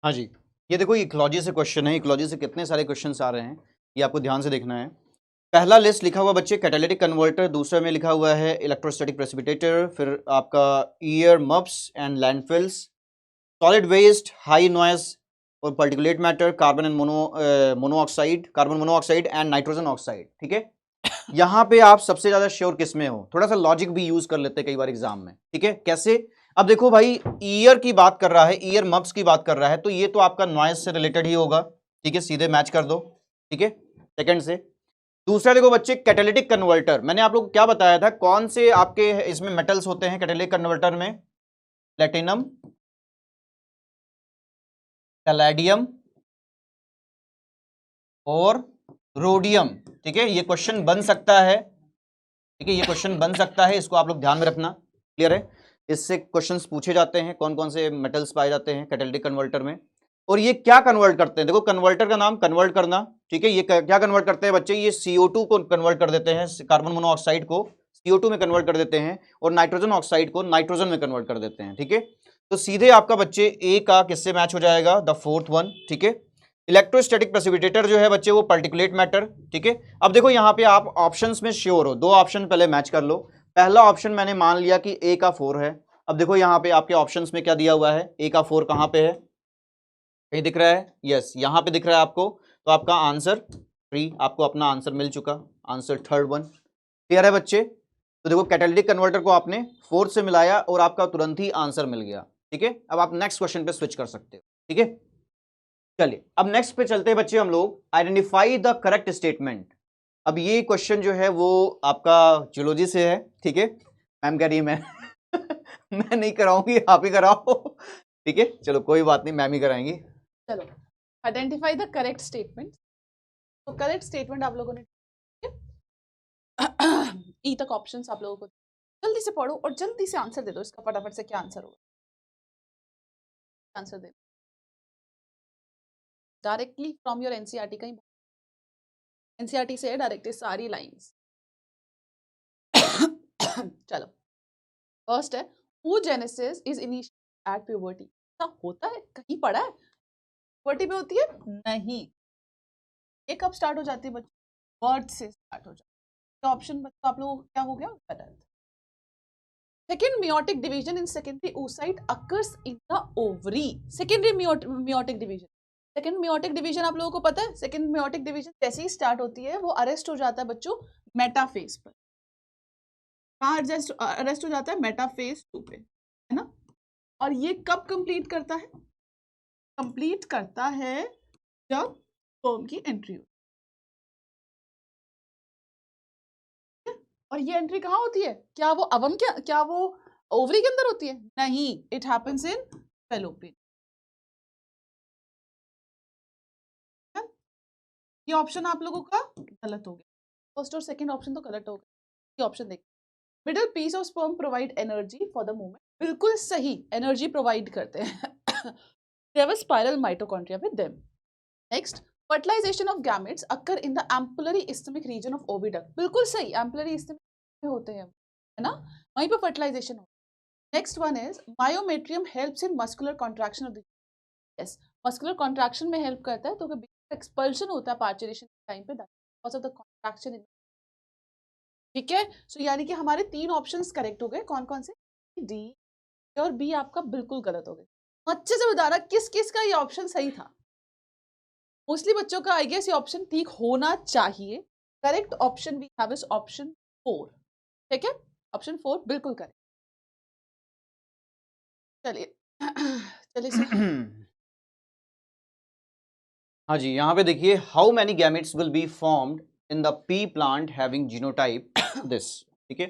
हाँ जी, ये देखो इकोलॉजी से क्वेश्चन है, इकोलॉजी से कितने सारे क्वेश्चंस आ रहे हैं, ये आपको ध्यान से देखना है। पहला लिस्ट लिखा हुआ बच्चे कैटालिटिक कन्वर्टर, दूसरे में लिखा हुआ है इलेक्ट्रोस्टैटिक प्रेसिपिटेटर, फिर आपका earmuffs and landfills, solid waste, high noise और particulate matter, carbon and monoxide, carbon monoxide and nitrogen oxide, ठीक है। यहाँ पे आप सबसे ज्यादा श्योर किस में हो, थोड़ा सा लॉजिक भी यूज कर लेते हैं कई बार एग्जाम में, ठीक है। कैसे, अब देखो भाई ईयर की बात कर रहा है, ईयर मप्स की बात कर रहा है, तो ये तो आपका नॉइज से रिलेटेड ही होगा, ठीक है, सीधे मैच कर दो, ठीक है, सेकंड से। दूसरा देखो बच्चे कैटालिटिक कन्वर्टर, मैंने आप लोग को क्या बताया था, कौन से आपके इसमें मेटल्स होते हैं कैटालिटिक कन्वर्टर में, प्लेटिनम, पैलेडियम और रोडियम, ठीक है। ये क्वेश्चन बन सकता है, ठीक है, ये क्वेश्चन बन सकता है, इसको आप लोग ध्यान में रखना, क्लियर है। इससे क्वेश्चंस पूछे जाते हैं कौन कौन से मेटल्स पाए जाते हैं कैटालिटिक कन्वर्टर में, और ये क्या कन्वर्ट करते हैं, देखो कन्वर्टर का नाम कन्वर्ट करना, ठीक है। ये क्या कन्वर्ट करते हैं बच्चे, ये CO2 को कन्वर्ट कर देते हैं, कार्बन मोनोऑक्साइड को CO2 में कन्वर्ट कर देते हैं, और नाइट्रोजन ऑक्साइड को नाइट्रोजन में कन्वर्ट कर देते हैं, ठीक है। तो सीधे आपका बच्चे ए का किससे मैच हो जाएगा, द फोर्थ वन, ठीक है। इलेक्ट्रोस्टैटिक प्रेसिपिटेटर जो है बच्चे वो पार्टिकुलेट मैटर, ठीक है। अब देखो यहाँ पे आप ऑप्शंस में श्योर हो, दो ऑप्शन पहले मैच कर लो। पहला ऑप्शन मैंने मान लिया कि ए का 4 है, अब देखो यहाँ पे आपके ऑप्शंस में क्या दिया हुआ है, ए का 4 कहाँ पे है, कहीं दिख रहा है, यस यहाँ पे दिख रहा है आपको, तो आपका आंसर 3, आपको अपना आंसर मिल चुका, आंसर थर्ड वन, क्लियर है बच्चे। तो देखो कैटालिटिक कन्वर्टर को आपने 4 से मिलाया और आपका तुरंत ही आंसर मिल गया, ठीक है। अब आप नेक्स्ट क्वेश्चन पे स्विच कर सकते हो, ठीक है। चलिए अब नेक्स्ट पे चलते हैं बच्चे हम लोग, आइडेंटिफाई द करेक्ट स्टेटमेंट। अब ये क्वेश्चन जो है वो आपका जियोलॉजी से है, ठीक है। मैम कह रही है मैं मैं नहीं कराऊंगी, आप ही कराओ, ठीक है, चलो कोई बात नहीं, मैम ही कराएंगी। चलो आइडेंटिफाई द करेक्ट स्टेटमेंट। तो करेक्ट स्टेटमेंट आप लोगों ने ई तक ऑप्शंस आप लोगों को, जल्दी से पढ़ो और जल्दी से आंसर दे दो इसका, फटाफट से क्या आंसर होगा, answer they directly from your NCERT, कहीं एनसीईआरटी से डायरेक्टली सारी लाइंस। चलो फर्स्ट है, oogenesis is initiated at puberty. ऐसा होता है, कहीं पढ़ा है, प्यूबर्टी पे होती है, नहीं, ये कब स्टार्ट हो जाती है बच्चों? बर्थ से स्टार्ट हो जाती है। तो ऑप्शन बच्चों आप लोगों को क्या हो गया? गलत। Second meiotic division in secondary oocyte occurs in the ovary. Secondary meiotic division, second meiotic division आप लोगों को पता है? सेकेंड मियोटिक डिवीजन जैसे ही स्टार्ट होती है वो अरेस्ट हो जाता है बच्चों मेटाफेज पर। कहाँ अरेस्ट हो जाता है? मेटाफेज 2 पे, है ना? और ये कब कंप्लीट करता है? कंप्लीट करता है जब स्पर्म की एंट्री हो। और ये एंट्री कहाँ होती है? क्या वो अवम के, क्या वो ओवरी के अंदर होती है? नहीं, इट हैपेंस इन फैलोपियन। ये ऑप्शन आप लोगों का गलत हो गया, फर्स्ट और सेकंड ऑप्शन तो गलत हो गया। ये ऑप्शन देखिए, middle piece of sperm provide energy for the movement, बिल्कुल सही, एनर्जी प्रोवाइड करते हैं। They have a spiral mitochondria with them. Next, fertilization of gametes occur in the ampullary ischemic region of oviduct. बिल्कुल सही, ampullary ischemic में होते हैं, है ना? वहीं पे fertilization होता है। Next one is myometrium helps in muscular contraction of the, yes, muscular contraction में help करता है, तो कभी expulsion होता है parturition के टाइम पे, because of the contraction in, ठीक है? So यानी कि हमारे 3 ऑप्शंस करेक्ट हो गए, कौन कौन से? डी और बी आपका बिल्कुल गलत हो गए। अच्छे से बताना किस किस का ये ऑप्शन सही था। मोस्टली बच्चों का आई गेस ये ऑप्शन ठीक होना चाहिए। Correct option we have is option 4, ठीक है? ऑप्शन 4 बिल्कुल करेक्ट। चलिए चलिए सर। हाँ जी, यहाँ पे देखिए, how many gametes will be formed in the P plant having genotype this, ठीक है?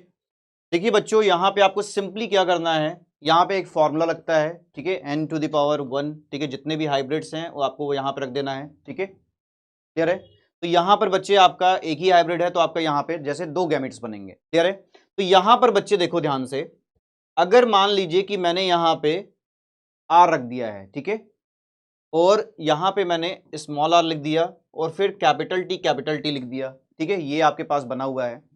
देखिए बच्चों, यहाँ पे आपको सिंपली क्या करना है, यहाँ पे एक फॉर्मूला लगता है, ठीक है, n⁻1, ठीक है, जितने भी हाइब्रिड्स हैं वो आपको यहाँ पे रख देना है, ठीक है, क्लियर है? तो यहाँ पर बच्चे आपका एक ही हाइब्रिड है, तो आपका यहाँ पे जैसे 2 गैमेट्स बनेंगे, क्लियर है? तो यहाँ पर बच्चे देखो ध्यान से, अगर मान लीजिए कि मैंने यहाँ पे r रख दिया है, ठीक है, और यहाँ पे मैंने स्मॉल r लिख दिया और फिर कैपिटल T लिख दिया, ठीक है, ये आपके पास बना हुआ है।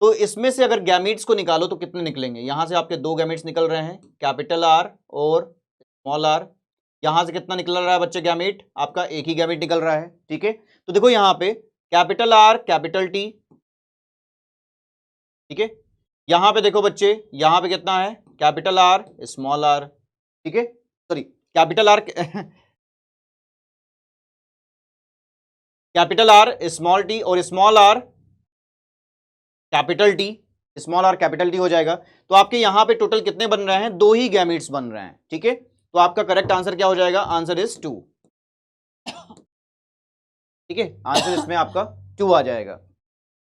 तो इसमें से अगर गैमेट्स को निकालो तो कितने निकलेंगे? यहां से आपके 2 गैमेट्स निकल रहे हैं, कैपिटल R और स्मॉल r। यहां से कितना निकल रहा है बच्चे गैमेट? आपका एक ही गैमेट निकल रहा है, ठीक है? तो देखो यहाँ पे कैपिटल R कैपिटल T, ठीक है, यहां पे देखो बच्चे, यहां पे कितना है? कैपिटल R स्मॉल r, ठीक है, sorry capital R capital R small t और small r capital T, small r capital T हो जाएगा। तो आपके यहां पे टोटल कितने बन रहे हैं? 2 ही गैमेट्स बन रहे हैं, ठीक है? तो आपका करेक्ट आंसर क्या हो जाएगा? आंसर इज 2, ठीक है, आंसर इसमें आपका 2 आ जाएगा।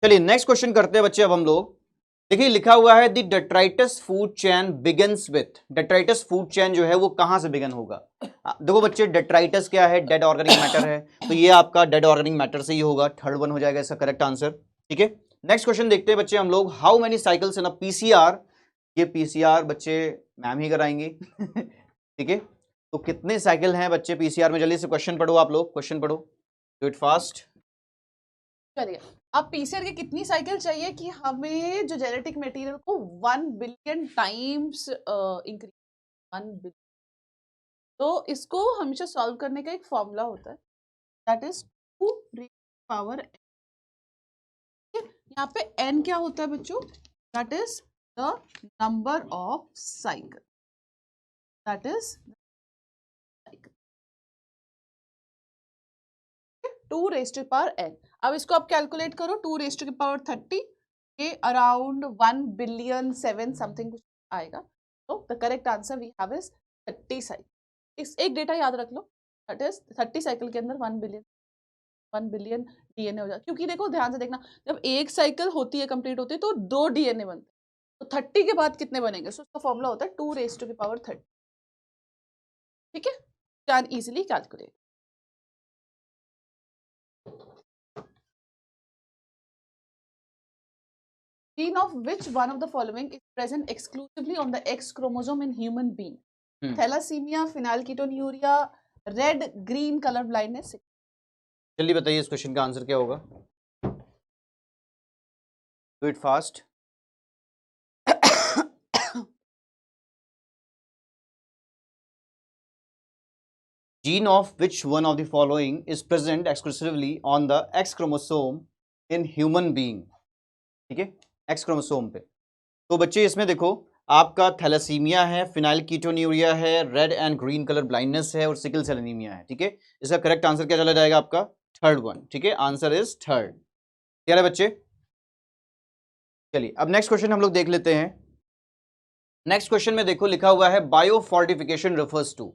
चलिए नेक्स्ट क्वेश्चन करते हैं बच्चे अब हम लोग। देखिए लिखा हुआ है the detritus food chain begins with, detritus food chain जो है वो कहां से बिगन होगा? देखो बच्चे, डेट्राइटस क्या है? डेड ऑर्गेनिक मैटर है, तो ये आपका डेड ऑर्गेनिक मैटर से ही होगा, थर्ड वन हो जाएगा इसका करेक्ट आंसर, ठीक है? नेक्स्ट क्वेश्चन देखते हैं बच्चे हम लोग, how many cycles in a PCR? ये पीसीआर बच्चे मैम ही कराएंगे ठीक है, तो कितने साइकिल हैं बच्चे पीसीआर में? जल्दी से क्वेश्चन पढ़ो आप लोग, क्वेश्चन पढ़ो, डू इट फास्ट। चलिए, अब पीसीआर की कितनी साइकिल चाहिए कि हमें जो जेनेटिक मटेरियल को 1 बिलियन टाइम्स इंक्रीज, 1 बिलियन। तो इसको हमेशा सॉल्व करने का एक फॉर्मूला होता है, that is 2 raise power n। यहाँ पे n क्या होता है बच्चों? That is the number of cycle, that is 2 raise to power n। अब इसको आप कैलकुलेट करो, 2 रेज़ टू पावर 30, ये अराउंड 1 बिलियन 7 समथिंग कुछ आएगा। तो the correct answer we have is 30 cycle. इस एक डेटा याद रख लो, दैट इज 30 साइकिल के अंदर 1 बिलियन डीएनए हो जाता है। क्योंकि देखो ध्यान से देखना, जब एक साइकिल होती है, कंप्लीट होती है, तो 2 डीएनए बनते हैं, तो 30 के बाद कितने बनेंगे? सो उसका फॉर्मूला होता है 2 रेज़ टू पावर 30, ठीक है? Can easily calculate. Gene of which one of the following is present exclusively on the X chromosome in human being? Thalassemia, phenylketonuria, red green color blindness। जल्दी बताइए इस क्वेश्चन का answer क्या होगा? Do it fast. Gene of which one of the following is present exclusively on the x chromosome in human being, ठीक है, x chromosome पे। तो बच्चे इसमें देखो आपका थैलेसीमिया है, फिनाइल कीटोन्यूरिया है, red and green colour blindness है और सिकल सेल एनीमिया है, ठीक है। इसका करेक्ट आंसर क्या चला जाएगा आपका? थर्ड वन, ठीक है, आंसर इज थर्ड। क्लियर है बच्चे? चलिए अब नेक्स्ट क्वेश्चन हम लोग देख लेते हैं। नेक्स्ट क्वेश्चन में देखो लिखा हुआ है बायोफोर्टिफिकेशन रिफर्स टू।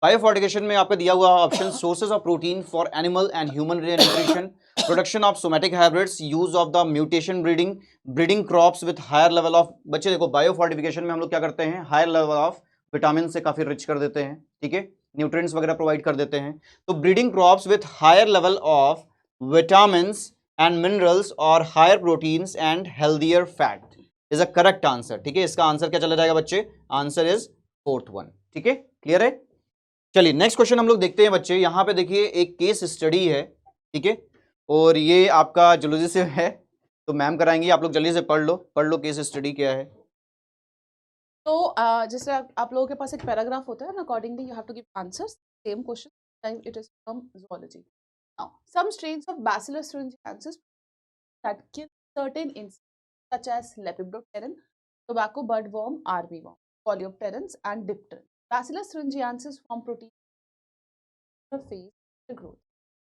बायोफोर्टिफिकेशन में आपका दिया हुआ option sources of protein for animal and human nutrition, production of somatic hybrids, use of the mutation breeding, breeding crops with higher level of. बच्चे देखो बायोफोर्टिफिकेशन में हम लोग क्या करते हैं, हायर लेवल ऑफ विटामिन से काफी रिच कर देते हैं, ठीक है, न्यूट्रिएंट्स वगैरह प्रोवाइड कर देते हैं। तो breeding crops with higher level of vitamins and minerals और higher proteins and healthier fat is a correct answer, ठीक है। इसका आंसर क्या चला जाएगा बच्चे? आंसर इज फोर्थ वन, ठीक है, क्लियर है। चलिए नेक्स्ट क्वेश्चन हम लोग देखते हैं बच्चे। यहां पे देखिए एक केस स्टडी है, ठीक है, और ये आपका जूलॉजी से है, तो मैम कराएंगी, आप लोग जल्दी से पढ़ लो केस स्टडी क्या है। तो जैसे आप लोगों के पास एक पैराग्राफ होता है ना, accordingly you have to give answers same question, time it is from zoology. Now, some strains of Bacillus thuringiensis that kill certain insects such as Lepidopteran, tobacco budworm, armyworm, coleopterans, and dipteran. Bacillus thuringiensis form protein phase of growth.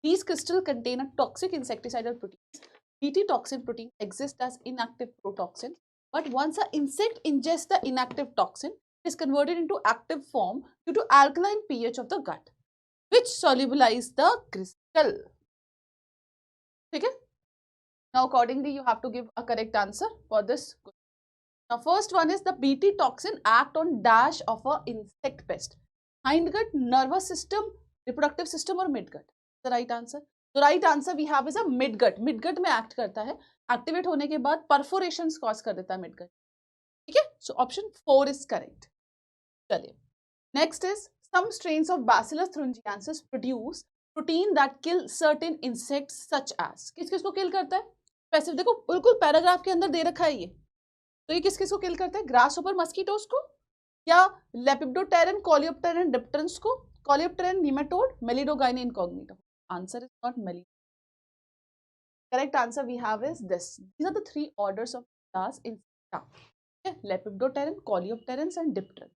These crystals contain a toxic insecticidal protein. Bt toxin protein exists as inactive protoxin, but once an insect ingests the inactive toxin, it is converted into active form due to alkaline pH of the gut, which solubilize the crystal. ठीक है? Now accordingly you have to give a correct answer for this. Now first one is the Bt toxin act on dash of a insect pest. Hindgut, nervous system, reproductive system or midgut? The right answer. The right answer we have is a midgut. Midgut में act करता है, activate होने के बाद perforations cause कर देता है midgut. ठीक है? So option 4 is correct. चलिए. Next is some strains of Bacillus thuringiensis produce protein that kill certain insects such as. किस किस को किल करता है? स्पेसिफिक देखो बिल्कुल पैराग्राफ के अंदर दे रखा है ये। तो ये किस किस को किल करता है? ग्रास ऊपर मस्कीटोस को, या लेपिडोप्टेरन, कोलियोप्टेरन, डिप्टेरन्स को, coleopteran nematode, meloidogyne incognita. Answer is not meli. Correct answer we have is this. These are the three orders of class insecta. Lepidopteran, coleopterans and dipteran.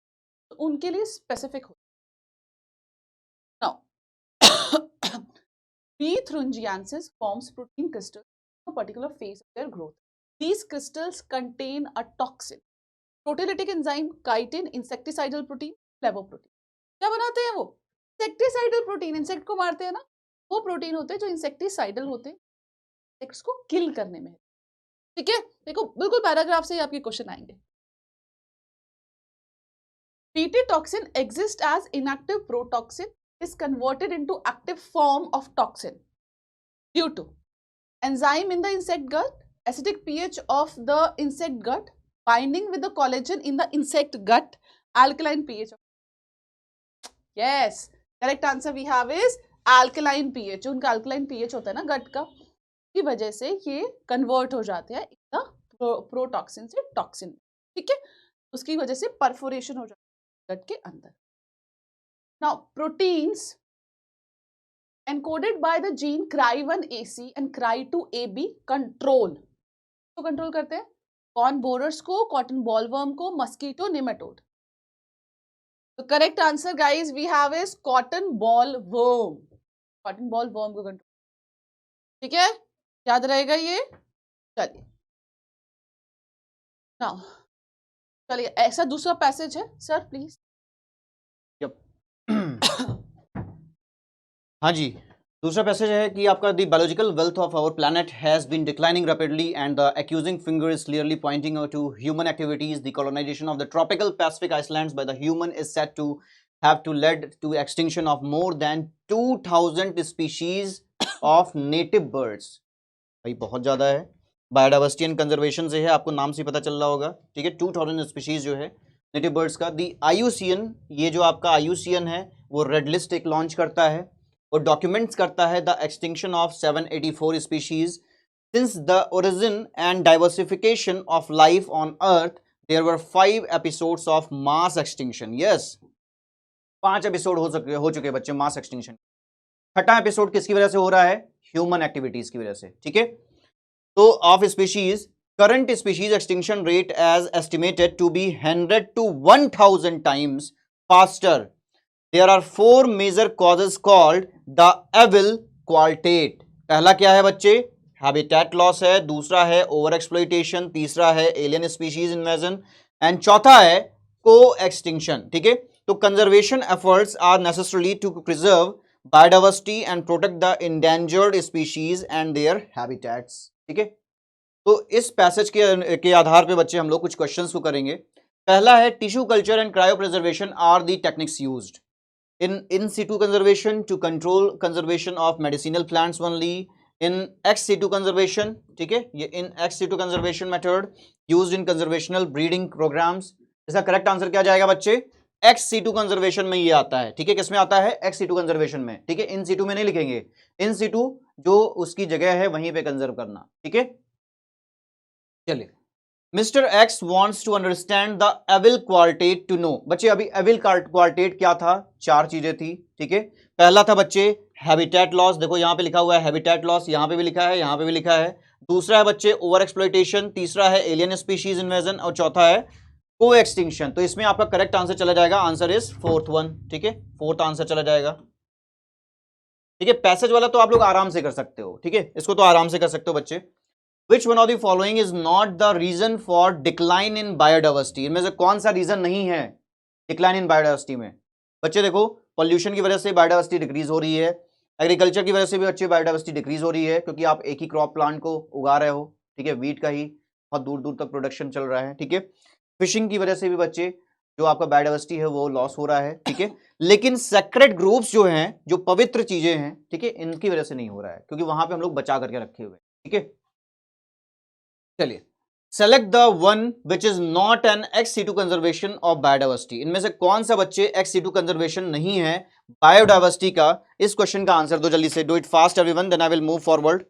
तो उनके लिए specific हो. Now B. thuringiensis forms protein crystals in a particular phase of their growth. These crystals contain a toxin, proteolytic enzyme, chitin, insecticidal protein, flavoprotein. क्या बनाते हैं वो? Insecticidal protein. Insect को मारते हैं ना, वो प्रोटीन होते हैं जो इंसेक्टिसाइडल होते हैं, इंसेक्ट्स को किल करने में. ठीक है, देखो बिल्कुल पैराग्राफ से ही आपके क्वेश्चन आएंगे. Bt toxin exists as inactive protoxin, is converted into active form of toxin due to enzyme in the insect gut, acidic pH of the insect gut, binding with the collagen in the insect gut, alkaline pH. Yes, correct answer we have is alkaline pH. उनका alkaline pH होता है ना गट का, की वजह से ये convert हो जाते हैं प्रोटॉक्सिन से टॉक्सिन. ठीक है, उसकी वजह से परफोरेशन हो जाता है गट के अंदर. Now, proteins encoded by the gene Cry1AC and Cry2AB control. तो कंट्रोल करते हैं कॉर्न बोरर्स को, कॉटन बॉलवर्म को, मस्कीटो, निमेटोड. तो correct answer guys we have is cotton bollworm. Cotton bollworm को कंट्रोल. ठीक है, याद रहेगा ये. चलिए नाउ चलिए ऐसा दूसरा पैसेज है सर प्लीज. हाँ जी, दूसरा पैसेज है कि आपका the biological wealth of our planet has been declining rapidly and the accusing finger is clearly pointing to human activities. The colonisation of the tropical Pacific islands by the human is set to have to led to extinction of more than 2000 species of native birds. भाई बहुत ज़्यादा है. Biodiversity and conservation से है, आपको नाम से पता चल रहा होगा. ठीक है, 2000 स्पीशीज जो है नेटिव बर्ड्स का. दी IUCN, ये जो आपका IUCN है वो रेड लिस्ट एक लॉन्च करता है और डॉक्यूमेंट्स करता है the extinction of 784 species. Since the origin and diversification of life on earth there were 5 episodes of mass extinction. Yes, 5 episode हो चुके बच्चे मास एक्सटिंक्शन। छठा एपिसोड किसकी वजह से हो रहा है? ह्यूमन एक्टिविटीज की वजह से, ठीक है। तो of species, current species extinction rate as estimated to be 100 to 1000 times faster. There are 4 major causes called the evil quartet. पहला क्या है बच्चे? हैबिटेट लॉस है, दूसरा है ओवर एक्सप्लॉइटेशन, तीसरा है एलियन स्पीशीज इन्वेजन एंड चौथा है को एक्सटिंक्शन, ठीक है। तो conservation efforts are necessary to preserve biodiversity and protect the endangered species and their habitats, ठीक है। तो इस पैसेज के आधार पे बच्चे हम लोग कुछ क्वेश्चंस को करेंगे। पहला है tissue culture and cryopreservation are the techniques used in situ conservation to control conservation of medicinal plants only, in ex situ conservation, ठीक है, ये in ex situ conservation method used in conservational breeding programmes. इसका correct answer क्या जाएगा बच्चे? ex situ conservation में ये आता है, ठीक है। किसमें आता है? ex situ कंजर्वेशन में, ठीक है। इन situ में नहीं लिखेंगे, इन situ जो उसकी जगह है वहीं पे कंजर्व करना, ठीक है। चलिए, mister X wants to understand the evil quartet to know. बच्चे अभी एविल क्वार्टेट क्या था? 4 चीजें थी, ठीक है। पहला था बच्चे हैबिटेट लॉस, देखो यहां पे लिखा हुआ है हैबिटेट लॉस, यहां पे भी लिखा है, यहां पे भी लिखा है। दूसरा है बच्चे ओवर एक्सप्लॉइटेशन, तीसरा है एलियन स्पीशीज इन्वेजन और चौथा है को एक्सटिंक्शन। तो इसमें आपका करेक्ट आंसर चला जाएगा, आंसर इज फोर्थ वन, ठीक है, फोर्थ आंसर चला जाएगा, ठीक है। पैसेज वाला तो आप लोग आराम से कर सकते हो, ठीक है, इसको तो आराम से कर सकते हो बच्चे। Which one of the following is not the reason for decline in biodiversity? इनमें से कौन सा रीजन नहीं है डिक्लाइन इन बायोडाइवर्सिटी में? बच्चे देखो, पॉल्यूशन की वजह से बायोडाइवर्सिटी डिक्रीज हो रही है, एग्रीकल्चर की वजह से भी बच्चे बायोडाइवर्सिटी डिक्रीज हो रही है क्योंकि आप एक ही क्रॉप प्लांट को उगा रहे हो, ठीक है, वीट का ही बहुत दूर दूर तक प्रोडक्शन चल रहा है, ठीक है। फिशिंग की वजह से भी बच्चे जो आपका बायोडाइवर्सिटी है वो लॉस हो रहा है, ठीक है। लेकिन सेक्रेड ग्रुप्स जो हैं, जो पवित्र चीजें हैं, ठीक है, इनकी वजह से नहीं हो रहा है क्योंकि वहां पे हम लोग बचा करके रखे हुए, ठीक है। चलिए, select the one which is not an ex situ conservation of biodiversity. इनमें से कौन सा बच्चे ex situ कंजर्वेशन नहीं है बायोडाइवर्सिटी का? इस क्वेश्चन का आंसर दो जल्दी से, do it fast everyone, then I will move forward.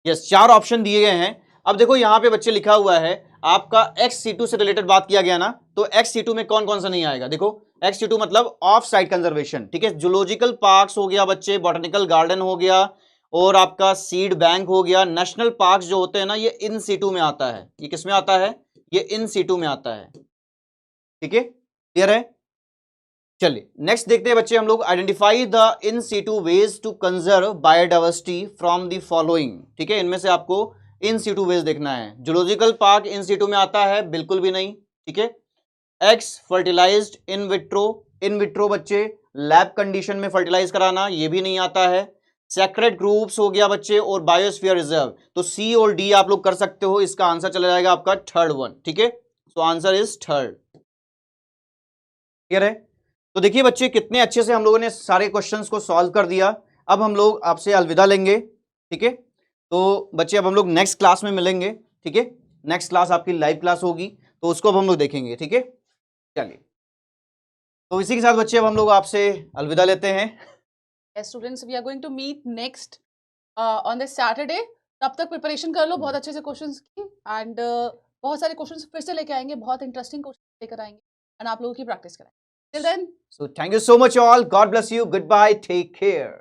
Yes, 4 option दिए गए हैं। अब देखो यहां पे बच्चे लिखा हुआ है आपका ex situ से रिलेटेड बात किया गया ना, तो ex situ में कौन कौन सा नहीं आएगा? देखो ex situ मतलब ऑफ साइट कंजर्वेशन, ठीक है। जूलॉजिकल पार्क्स हो गया बच्चे, बॉटनिकल गार्डन हो गया और आपका सीड बैंक हो गया। नेशनल पार्क्स जो होते हैं ना, ये इन situ में आता है। ये किस में आता है? ये इन situ में आता है, ठीक है, क्लियर है। चलिए नेक्स्ट देखते हैं बच्चे हम लोग, identify the in situ ways to conserve biodiversity from the following, ठीक है। इनमें से आपको इन situ वेज देखना है। जूलॉजिकल पार्क इन situ में आता है? बिल्कुल भी नहीं, ठीक है। Ex fertilised in vitro, in vitro बच्चे लैब कंडीशन में फर्टिलाइज कराना, ये भी नहीं आता है। सेक्रेट ग्रुप्स हो गया बच्चे और बायोस्फीयर रिजर्व, तो सी और डी आप लोग कर सकते हो। इसका आंसर चला जाएगा आपका थर्ड वन, ठीक है। So answer is third, clear है। तो देखिए बच्चे कितने अच्छे से हम लोगों ने सारे क्वेश्चंस को सॉल्व कर दिया। अब हम लोग आपसे अलविदा लेंगे, ठीक है। तो बच्चे अब हम लोग नेक्स्ट क्लास में मिलेंगे, ठीक है। नेक्स्ट क्लास आपकी लाइव क्लास होगी, तो उसको अब हम लोग देखेंगे, ठीक है। चलिए, तो इसी के साथ बच्चे अब हम लोग आपसे अलविदा लेते हैं। Yes, students, we are going to meet next on this Saturday. तब तक प्रिपरेशन कर लो बहुत अच्छे से क्वेश्चंस की, एंड बहुत सारे क्वेश्चंस फिर से लेके आएंगे, बहुत इंटरेस्टिंग क्वेश्चन लेकर आएंगे एंड आप लोगों की प्रैक्टिस कराएंगे। Till then, So thank you so much all. God bless you. Goodbye. Take care.